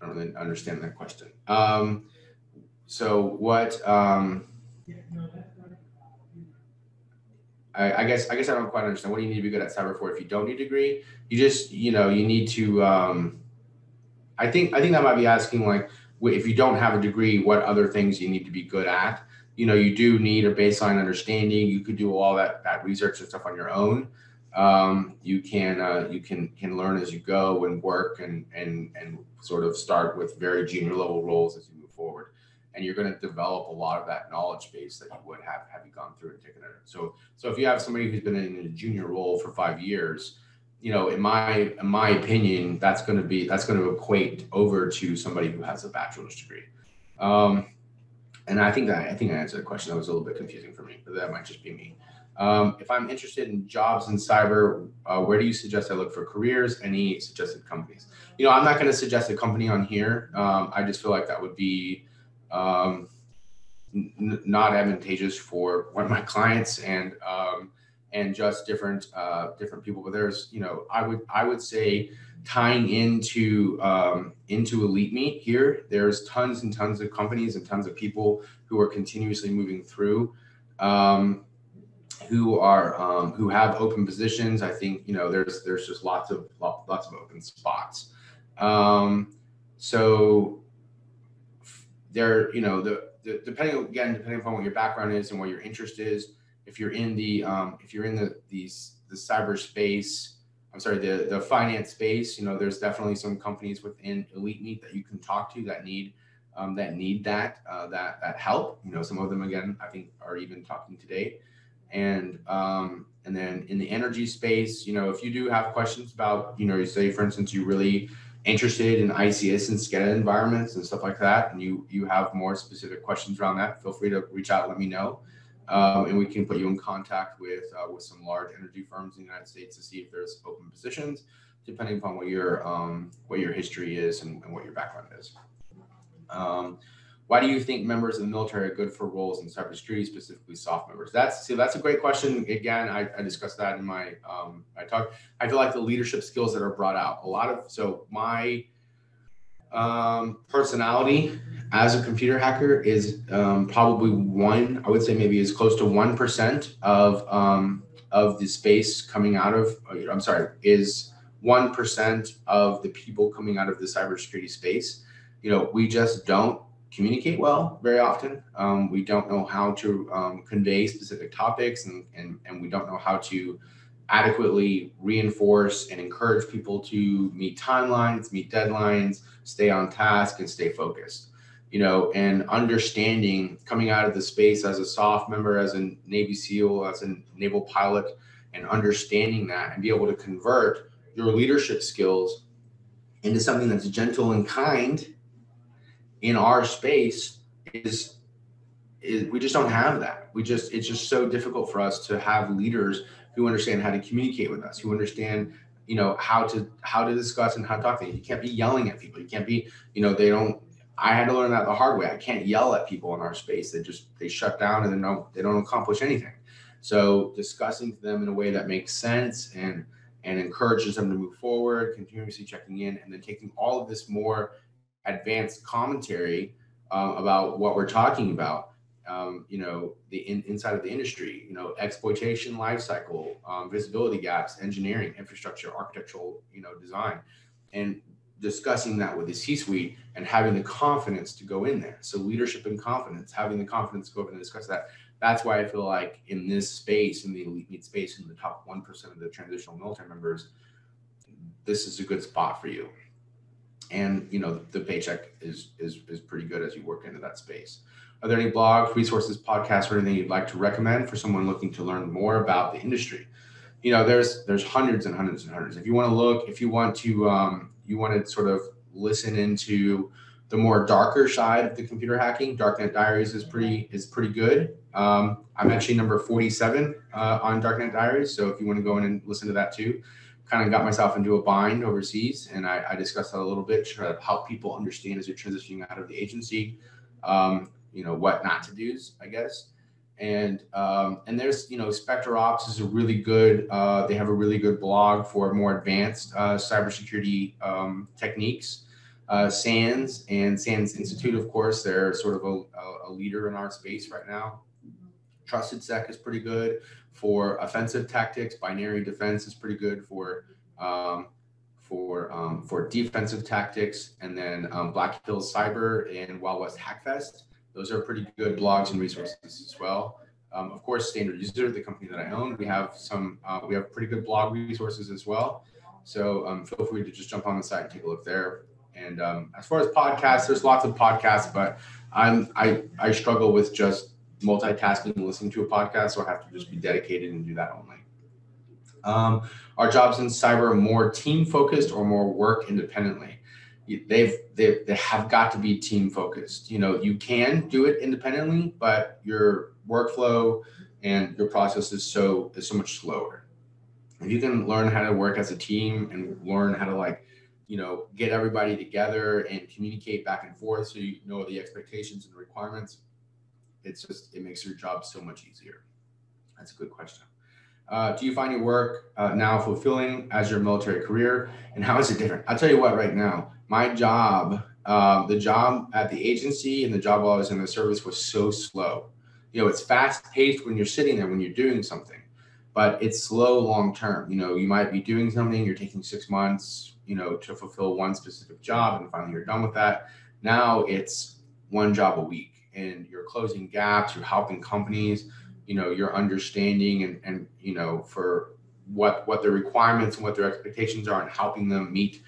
I don't really understand that question. So what? I guess I don't quite understand. What do you need to be good at cyber for if you don't need a degree? You just you need to. I think that might be asking, like, if you don't have a degree, what other things you need to be good at. You do need a baseline understanding. You could do all that research and stuff on your own. You can learn as you go and work and sort of start with very junior level roles as you move forward. And you're going to develop a lot of that knowledge base that you would have you gone through and taken it. So if you have somebody who's been in a junior role for 5 years, in my opinion, that's going to equate over to somebody who has a bachelor's degree. And I think I answered the question. That was a little bit confusing for me, but that might just be me. If I'm interested in jobs in cyber, where do you suggest I look for careers? Any suggested companies? I'm not going to suggest a company on here. I just feel like that would be not advantageous for one of my clients and just different people. But there's, I would say, tying into Elite Meet here, there's tons and tons of companies and tons of people who are continuously moving through, who have open positions. I think there's just lots of open spots. So there, depending upon what your background is and what your interest is, if you're in the cyberspace, the finance space, there's definitely some companies within Elite Meet that you can talk to that need that help. Some of them, again, I think are even talking today. And then in the energy space, if you do have questions about, you say, for instance, you're really interested in ICS and SCADA environments and stuff like that, and you have more specific questions around that, feel free to reach out, let me know. And we can put you in contact with some large energy firms in the United States to see if there's open positions, depending upon what your history is and what your background is. Why do you think members of the military are good for roles in cybersecurity, specifically SOF members? That's a great question. Again, I discussed that in my talk. I feel like the leadership skills that are brought out, my personality as a computer hacker is probably I would say maybe as close to 1% of the space coming out of, is 1% of the people coming out of the cybersecurity space. We just don't communicate well very often. We don't know how to convey specific topics, and we don't know how to adequately reinforce and encourage people to meet timelines, meet deadlines, stay on task, and stay focused. And understanding, coming out of the space as a SOF member, as a Navy SEAL, as a naval pilot, and understanding that and be able to convert your leadership skills into something that's gentle and kind in our space is we just don't have that. It's just so difficult for us to have leaders who understand how to communicate with us, who understand, how to discuss and how to talk to you. You can't be yelling at people. You can't be, I had to learn that the hard way. I can't yell at people in our space. They shut down and they don't accomplish anything. So discussing to them in a way that makes sense and encourages them to move forward, continuously checking in, and then taking all of this more advanced commentary about what we're talking about. Inside of the industry, exploitation life cycle, visibility gaps, engineering, infrastructure, architectural, design, and discussing that with the C-suite and having the confidence to go in there. So leadership and confidence, having the confidence to go over and discuss that. That's why I feel like in this space, in the elite need space, in the top 1% of the transitional military members, this is a good spot for you. And the paycheck is pretty good as you work into that space. Are there any blogs, resources, podcasts, or anything you'd like to recommend for someone looking to learn more about the industry? There's hundreds and hundreds and hundreds. If you want to look, if you want to sort of listen into the more darker side of the computer hacking, Darknet Diaries is pretty good. I'm actually number 47 on Darknet Diaries, so if you want to go in and listen to that too. Kind of got myself into a bind overseas, and I discussed that a little bit, try to help people understand as you're transitioning out of the agency, what not to do, I guess. And there's, Spectre Ops is a really good, they have a really good blog for more advanced cybersecurity techniques. SANS and SANS Institute, of course, they're sort of a leader in our space right now. Trusted Sec is pretty good for offensive tactics. Binary Defense is pretty good for defensive tactics. And then Black Hills Cyber and Wild West Hackfest. Those are pretty good blogs and resources as well. Of course, StandardUser, the company that I own, we have pretty good blog resources as well. So feel free to just jump on the site and take a look there. And as far as podcasts, there's lots of podcasts, but I struggle with just multitasking and listening to a podcast, so I have to just be dedicated and do that only. Our jobs in cyber are more team focused or more work independently. They have got to be team focused. You can do it independently, but your workflow and your process is so much slower. If you can learn how to work as a team and learn how to get everybody together and communicate back and forth, so you know the expectations and the requirements, it makes your job so much easier. That's a good question. Do you find your work now fulfilling as your military career, and how is it different? I'll tell you what, right now, my job, the job at the agency and the job while I was in the service was so slow. It's fast paced when you're sitting there, when you're doing something, but it's slow long term. You might be doing something, you're taking 6 months, to fulfill one specific job, and finally you're done with that. Now it's one job a week, and you're closing gaps, you're helping companies, you're understanding and for what their requirements and what their expectations are, and helping them meet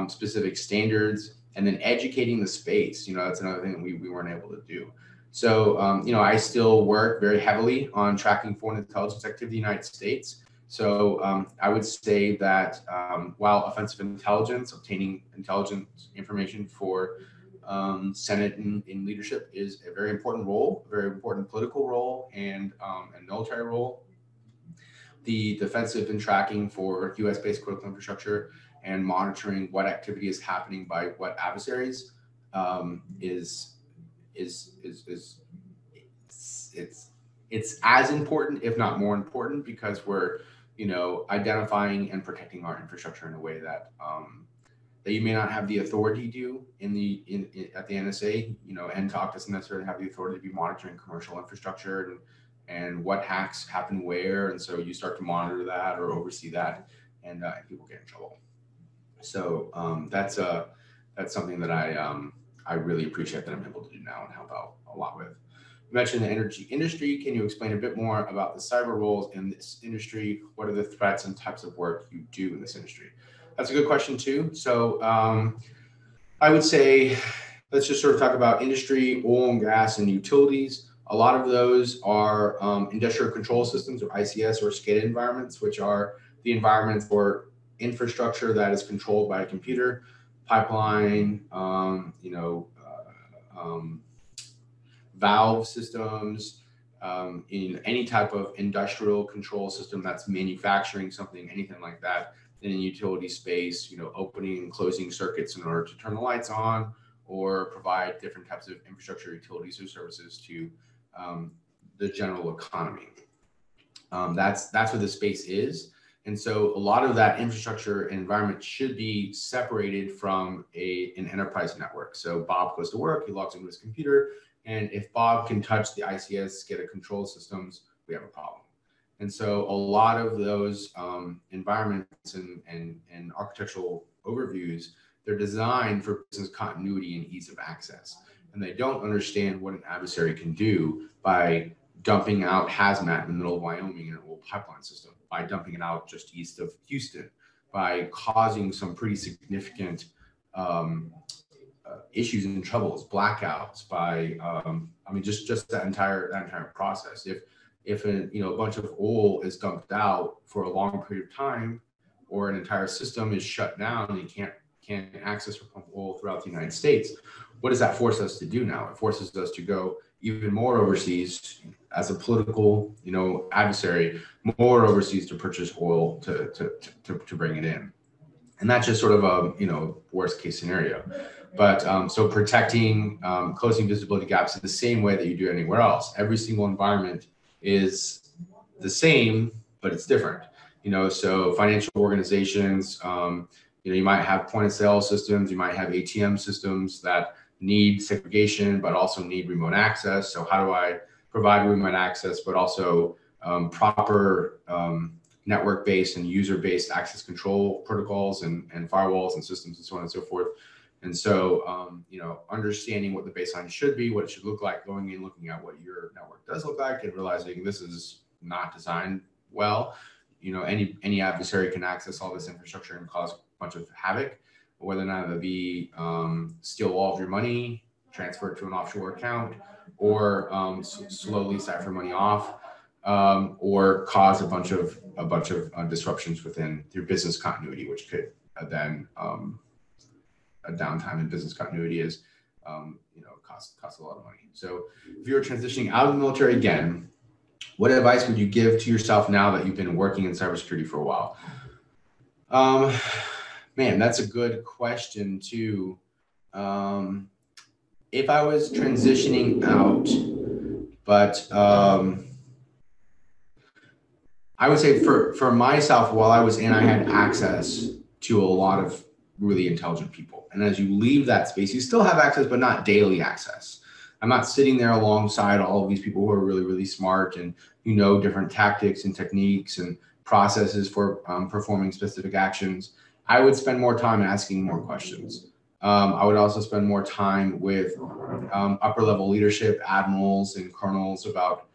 specific standards, and then educating the space. That's another thing that we weren't able to do. So, I still work very heavily on tracking foreign intelligence activity in the United States. So I would say that while offensive intelligence, obtaining intelligence information for Senate and in leadership is a very important role, a very important political role, and military role, the defensive and tracking for U.S.-based critical infrastructure and monitoring what activity is happening by what adversaries is it's as important, if not more important, because we're identifying and protecting our infrastructure in a way that that you may not have the authority to at the NSA. NTOC doesn't necessarily have the authority to be monitoring commercial infrastructure and what hacks happen where, and so you start to monitor that or oversee that, and people get in trouble. So that's something that I really appreciate that I'm able to do now and help out a lot with. You mentioned the energy industry. Can you explain a bit more about the cyber roles in this industry? What are the threats and types of work you do in this industry? That's a good question too. So I would say, let's just sort of talk about industry, oil and gas, and utilities. A lot of those are industrial control systems, or ICS, or SCADA environments, which are the environments for infrastructure that is controlled by a computer, pipeline, valve systems, in any type of industrial control system that's manufacturing something, anything like that. In a utility space, opening and closing circuits in order to turn the lights on, or provide different types of infrastructure, utilities, or services to the general economy. That's what the space is. And so a lot of that infrastructure environment should be separated from an enterprise network. So Bob goes to work, he logs into his computer, and if Bob can touch the ICS, SCADA control systems, we have a problem. And so a lot of those environments and architectural overviews, they're designed for business continuity and ease of access. And they don't understand what an adversary can do by dumping out hazmat in the middle of Wyoming in an old pipeline system, by dumping it out just east of Houston, by causing some pretty significant issues and troubles, blackouts, by I mean just that entire process. If a bunch of oil is dumped out for a long period of time, or an entire system is shut down and you can't access or pump oil throughout the United States, what does that force us to do now? It forces us to go even more overseas as a political, adversary, more overseas to purchase oil to bring it in. And that's just sort of a, worst case scenario. But so protecting, closing visibility gaps in the same way that you do anywhere else. Every single environment is the same, but it's different. So financial organizations, you might have point of sale systems, you might have ATM systems that need segregation, but also need remote access. So how do I provide remote access, but also proper network-based and user-based access control protocols and firewalls and systems and so on and so forth. And so, understanding what the baseline should be, what it should look like, going in, looking at what your network does look like, and realizing this is not designed well. Any adversary can access all this infrastructure and cause a bunch of havoc, whether or not it be steal all of your money, transfer it to an offshore account, or slowly siphon money off, or cause a bunch of disruptions within your business continuity, which could then a downtime in business continuity is costs a lot of money. So if you're transitioning out of the military again, what advice would you give to yourself now that you've been working in cybersecurity for a while? Man, that's a good question too. If I was transitioning out, but I would say for myself, while I was in, I had access to a lot of really intelligent people. And as you leave that space, you still have access, but not daily access. I'm not sitting there alongside all of these people who are really, really smart and different tactics and techniques and processes for performing specific actions. I would spend more time asking more questions. I would also spend more time with upper level leadership, admirals and colonels about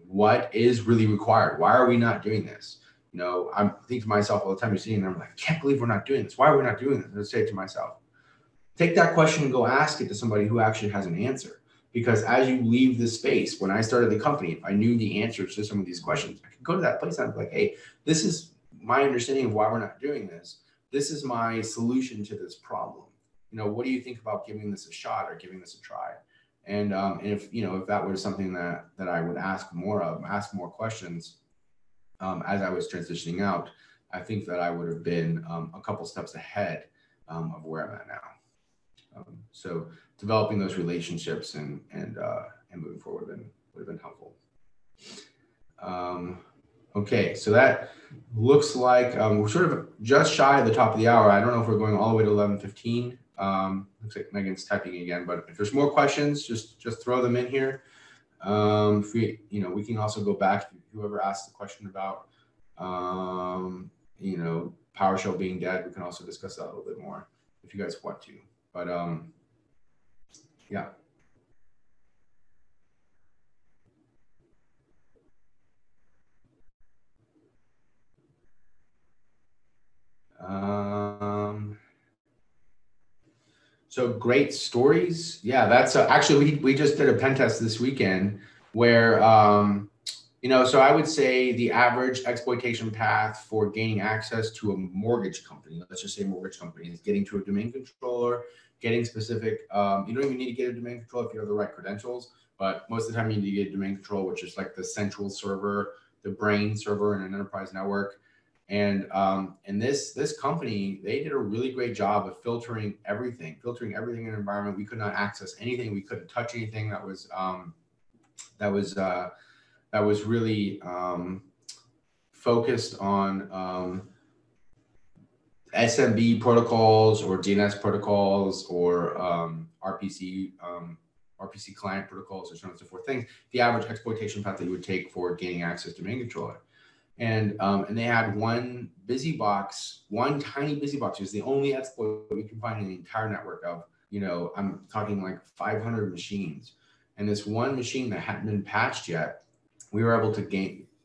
what is really required. Why are we not doing this? I'm thinking to myself all the time, you're sitting there, I'm like, I can't believe we're not doing this. Why are we not doing this? And I say to myself, take that question and go ask it to somebody who actually has an answer. Because as you leave this space, when I started the company, if I knew the answers to some of these questions, I could go to that place and I'd be like, hey, this is my understanding of why we're not doing this. This is my solution to this problem. What do you think about giving this a shot or giving this a try? And if that was something that I would ask more questions as I was transitioning out, I think that I would have been a couple steps ahead of where I'm at now. So developing those relationships and moving forward would have been helpful. Okay, so that looks like we're sort of just shy of the top of the hour. I don't know if we're going all the way to 11:15. Looks like Megan's typing again, but if there's more questions, just throw them in here. If we can also go back to whoever asked the question about PowerShell being dead. We can also discuss that a little bit more if you guys want to. But yeah. So great stories. Yeah, that's actually we just did a pen test this weekend where so I would say the average exploitation path for gaining access to a mortgage company, let's just say mortgage company, is getting to a domain controller, getting specific. You don't even need to get a domain controller if you have the right credentials, but most of the time you need to get a domain control, which is like the central server, the brain server in an enterprise network. And this company, they did a really great job of filtering everything in the environment. We could not access anything. We couldn't touch anything that was uh, that was really focused on SMB protocols or DNS protocols or RPC client protocols, or so on and so forth. Things, the average exploitation path that you would take for gaining access to domain controller. And they had one tiny busy box. It was the only exploit we can find in the entire network of, I'm talking like 500 machines. And this one machine that hadn't been patched yet, we were able to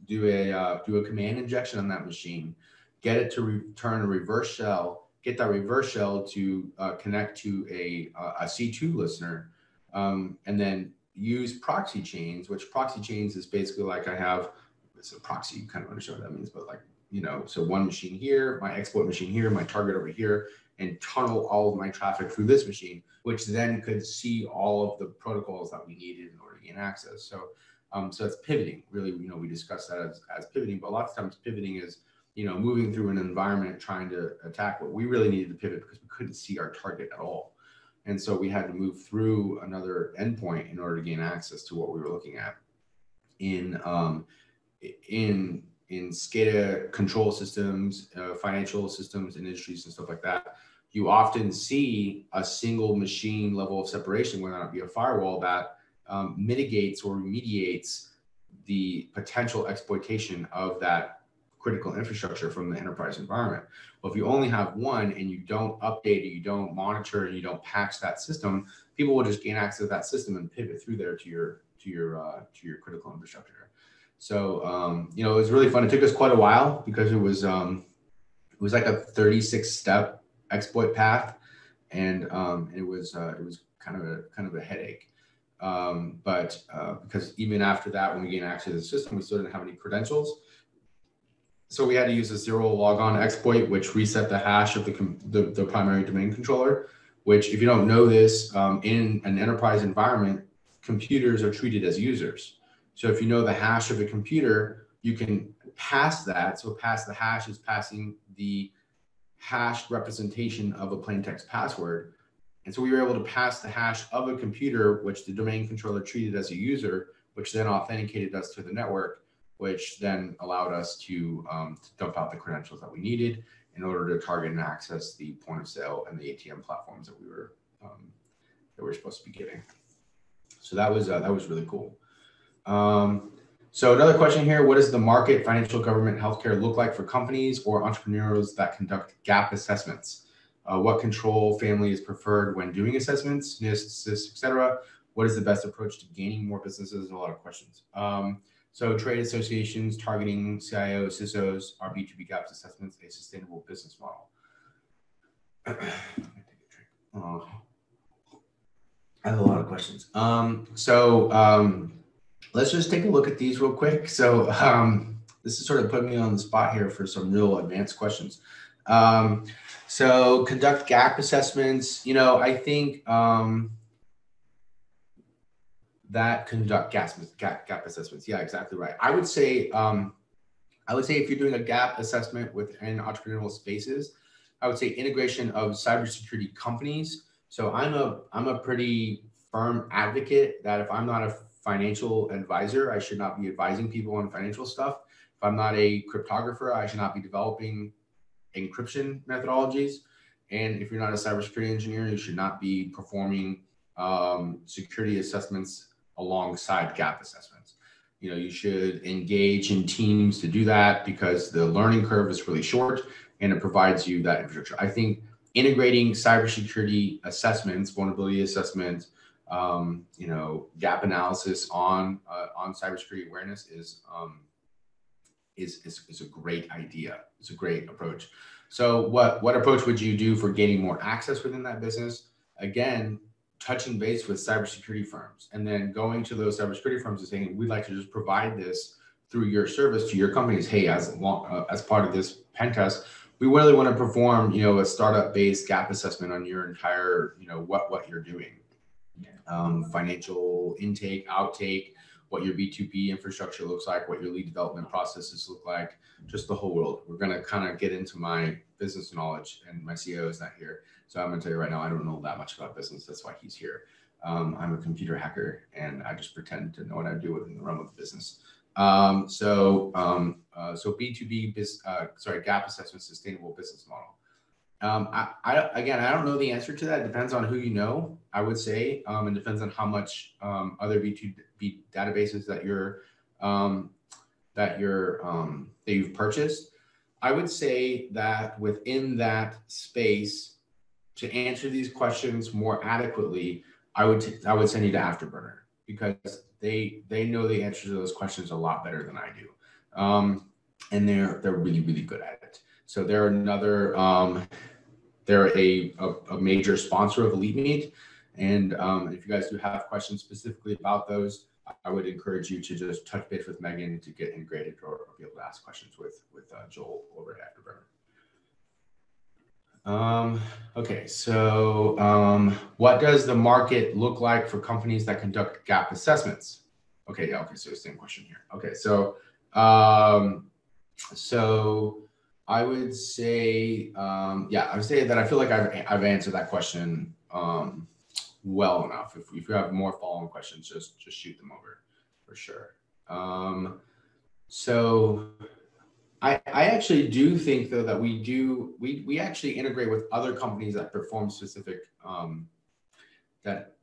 do a command injection on that machine, get it to return a reverse shell, get that reverse shell to connect to a C2 listener, and then use proxy chains, which proxy chains is basically like it's a proxy, you kind of understand what that means, but so one machine here, my exploit machine here, my target over here, and tunnel all of my traffic through this machine, which then could see all of the protocols that we needed in order to gain access. So it's pivoting, really. We discuss that as pivoting, but a lot of times pivoting is, moving through an environment trying to attack what we really needed to pivot because we couldn't see our target at all. And so we had to move through another endpoint in order to gain access to what we were looking at. In SCADA control systems, financial systems, and industries and stuff like that, you often see a single machine level of separation, whether it be a firewall, that mitigates or remediates the potential exploitation of that critical infrastructure from the enterprise environment. Well, if you only have one and you don't update it, you don't monitor, and you don't patch that system, people will just gain access to that system and pivot through there to your critical infrastructure. So it was really fun. It took us quite a while because it was like a 36-step exploit path, and it was kind of a headache. But because even after that, when we gained access to the system, we still didn't have any credentials. So we had to use a zero logon exploit, which reset the hash of the primary domain controller, which, if you don't know this, in an enterprise environment, computers are treated as users. So if you know the hash of a computer, you can pass that. So pass the hash is passing the hashed representation of a plain text password. And so we were able to pass the hash of a computer, which the domain controller treated as a user, which then authenticated us to the network, which then allowed us to dump out the credentials that we needed in order to target and access the point of sale and the ATM platforms that we were supposed to be getting. So that was really cool. So another question here: what does the market, financial, government, healthcare look like for companies or entrepreneurs that conduct gap assessments? What control family is preferred when doing assessments, NIST, CIS, etc.? What is the best approach to gaining more businesses? A lot of questions. So trade associations targeting CIOs, CISOs are B2B gaps assessments a sustainable business model? I have a lot of questions. Let's just take a look at these real quick. So this is sort of putting me on the spot here for some real advanced questions. So conduct gap assessments. I think that conduct gap assessments. Yeah, exactly right. I would say if you're doing a gap assessment within entrepreneurial spaces, I would say integration of cybersecurity companies. So I'm a pretty firm advocate that if I'm not a financial advisor, I should not be advising people on financial stuff. If I'm not a cryptographer, I should not be developing encryption methodologies. And if you're not a cybersecurity engineer, you should not be performing security assessments alongside gap assessments. You should engage in teams to do that because the learning curve is really short and it provides you that infrastructure. I think integrating cybersecurity assessments, vulnerability assessments, gap analysis on cybersecurity awareness is a great idea. It's a great approach. So what approach would you do for gaining more access within that business? Again, touching base with cybersecurity firms and then going to those cybersecurity firms and saying, we'd like to just provide this through your service to your companies. Hey, as part of this pen test, we really want to perform, a startup-based gap assessment on your entire, what you're doing. Financial intake, outtake, what your B2B infrastructure looks like, what your lead development processes look like, just the whole world. We're going to kind of get into my business knowledge, and my CEO is not here. So I'm going to tell you right now, I don't know that much about business. That's why he's here. I'm a computer hacker, and I just pretend to know what I do within the realm of the business. So B2B, gap assessment, sustainable business model. Again, I don't know the answer to that. It depends on who you know, I would say. It depends on how much other B2B databases that you've purchased. I would say that within that space, to answer these questions more adequately, I would send you to Afterburner, because they know the answer to those questions a lot better than I do, and they're really, really good at it. So they're another. They're a major sponsor of Elite Meet, and if you guys do have questions specifically about those, I would encourage you to just touch base with Megan to get integrated, or be able to ask questions with Joel over at Afterburner. Okay, so what does the market look like for companies that conduct gap assessments? Okay, yeah, okay, so same question here. Okay, so I would say, I would say that I feel like I've answered that question well enough. If you have more follow-on questions, just shoot them over for sure. So I actually do think, though, that we actually integrate with other companies that perform specific that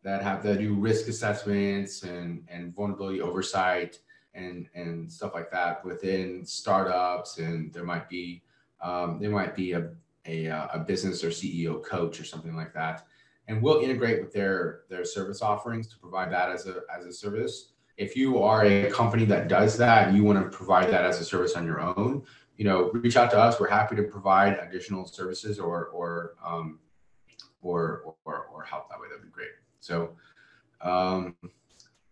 do risk assessments and vulnerability oversight and stuff like that within startups, and there might be a business or CEO coach or something like that, and we'll integrate with their service offerings to provide that as a service. If you are a company that does that and you want to provide that as a service on your own, reach out to us. We're happy to provide additional services or help that way. That'd be great. So,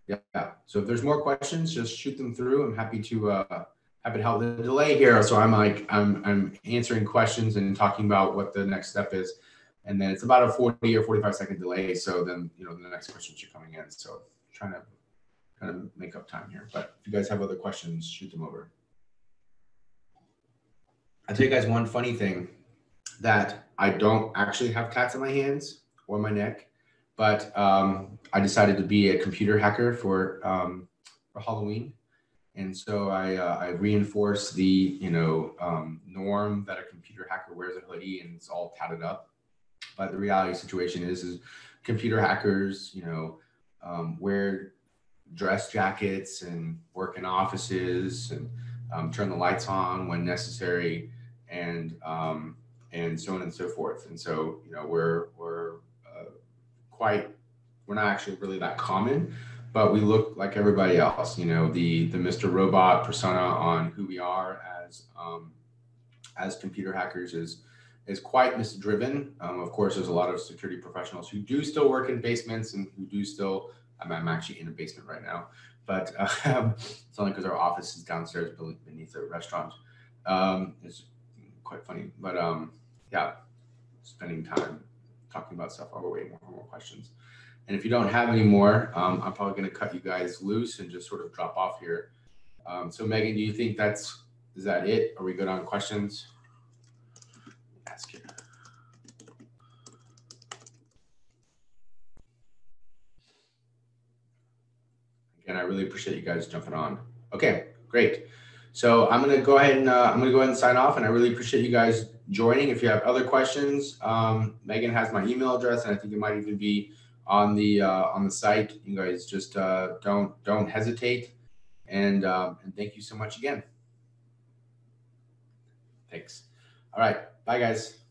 yeah. So if there's more questions, just shoot them through. I'm happy to help. The delay here, so I'm answering questions and talking about what the next step is, and then it's about a 40 or 45-second delay. So then the next questions are coming in. So trying to kind of make up time here. But if you guys have other questions, shoot them over. I'll tell you guys one funny thing, that I don't actually have tats on my hands or my neck, but I decided to be a computer hacker for Halloween. And so I reinforce the norm that a computer hacker wears a hoodie and it's all tatted up. But the reality situation is computer hackers, wear dress jackets and work in offices and turn the lights on when necessary, and so on and so forth. And so we're not actually really that common, but we look like everybody else. The Mr. Robot persona on who we are as computer hackers is quite misdriven. Of course, there's a lot of security professionals who do still work in basements and who do still. I'm actually in a basement right now, but it's only because our office is downstairs beneath a restaurant. It's quite funny, but spending time talking about stuff while we're waiting for more questions. And if you don't have any more, I'm probably going to cut you guys loose and just sort of drop off here. So Megan, do you think is that it? Are we good on questions? Ask you. Again, I really appreciate you guys jumping on. Okay, great. So I'm going to go ahead and sign off, and I really appreciate you guys joining. If you have other questions, Megan has my email address, and I think it might even be on the site. You guys just don't hesitate, and thank you so much again. Thanks. All right, bye guys.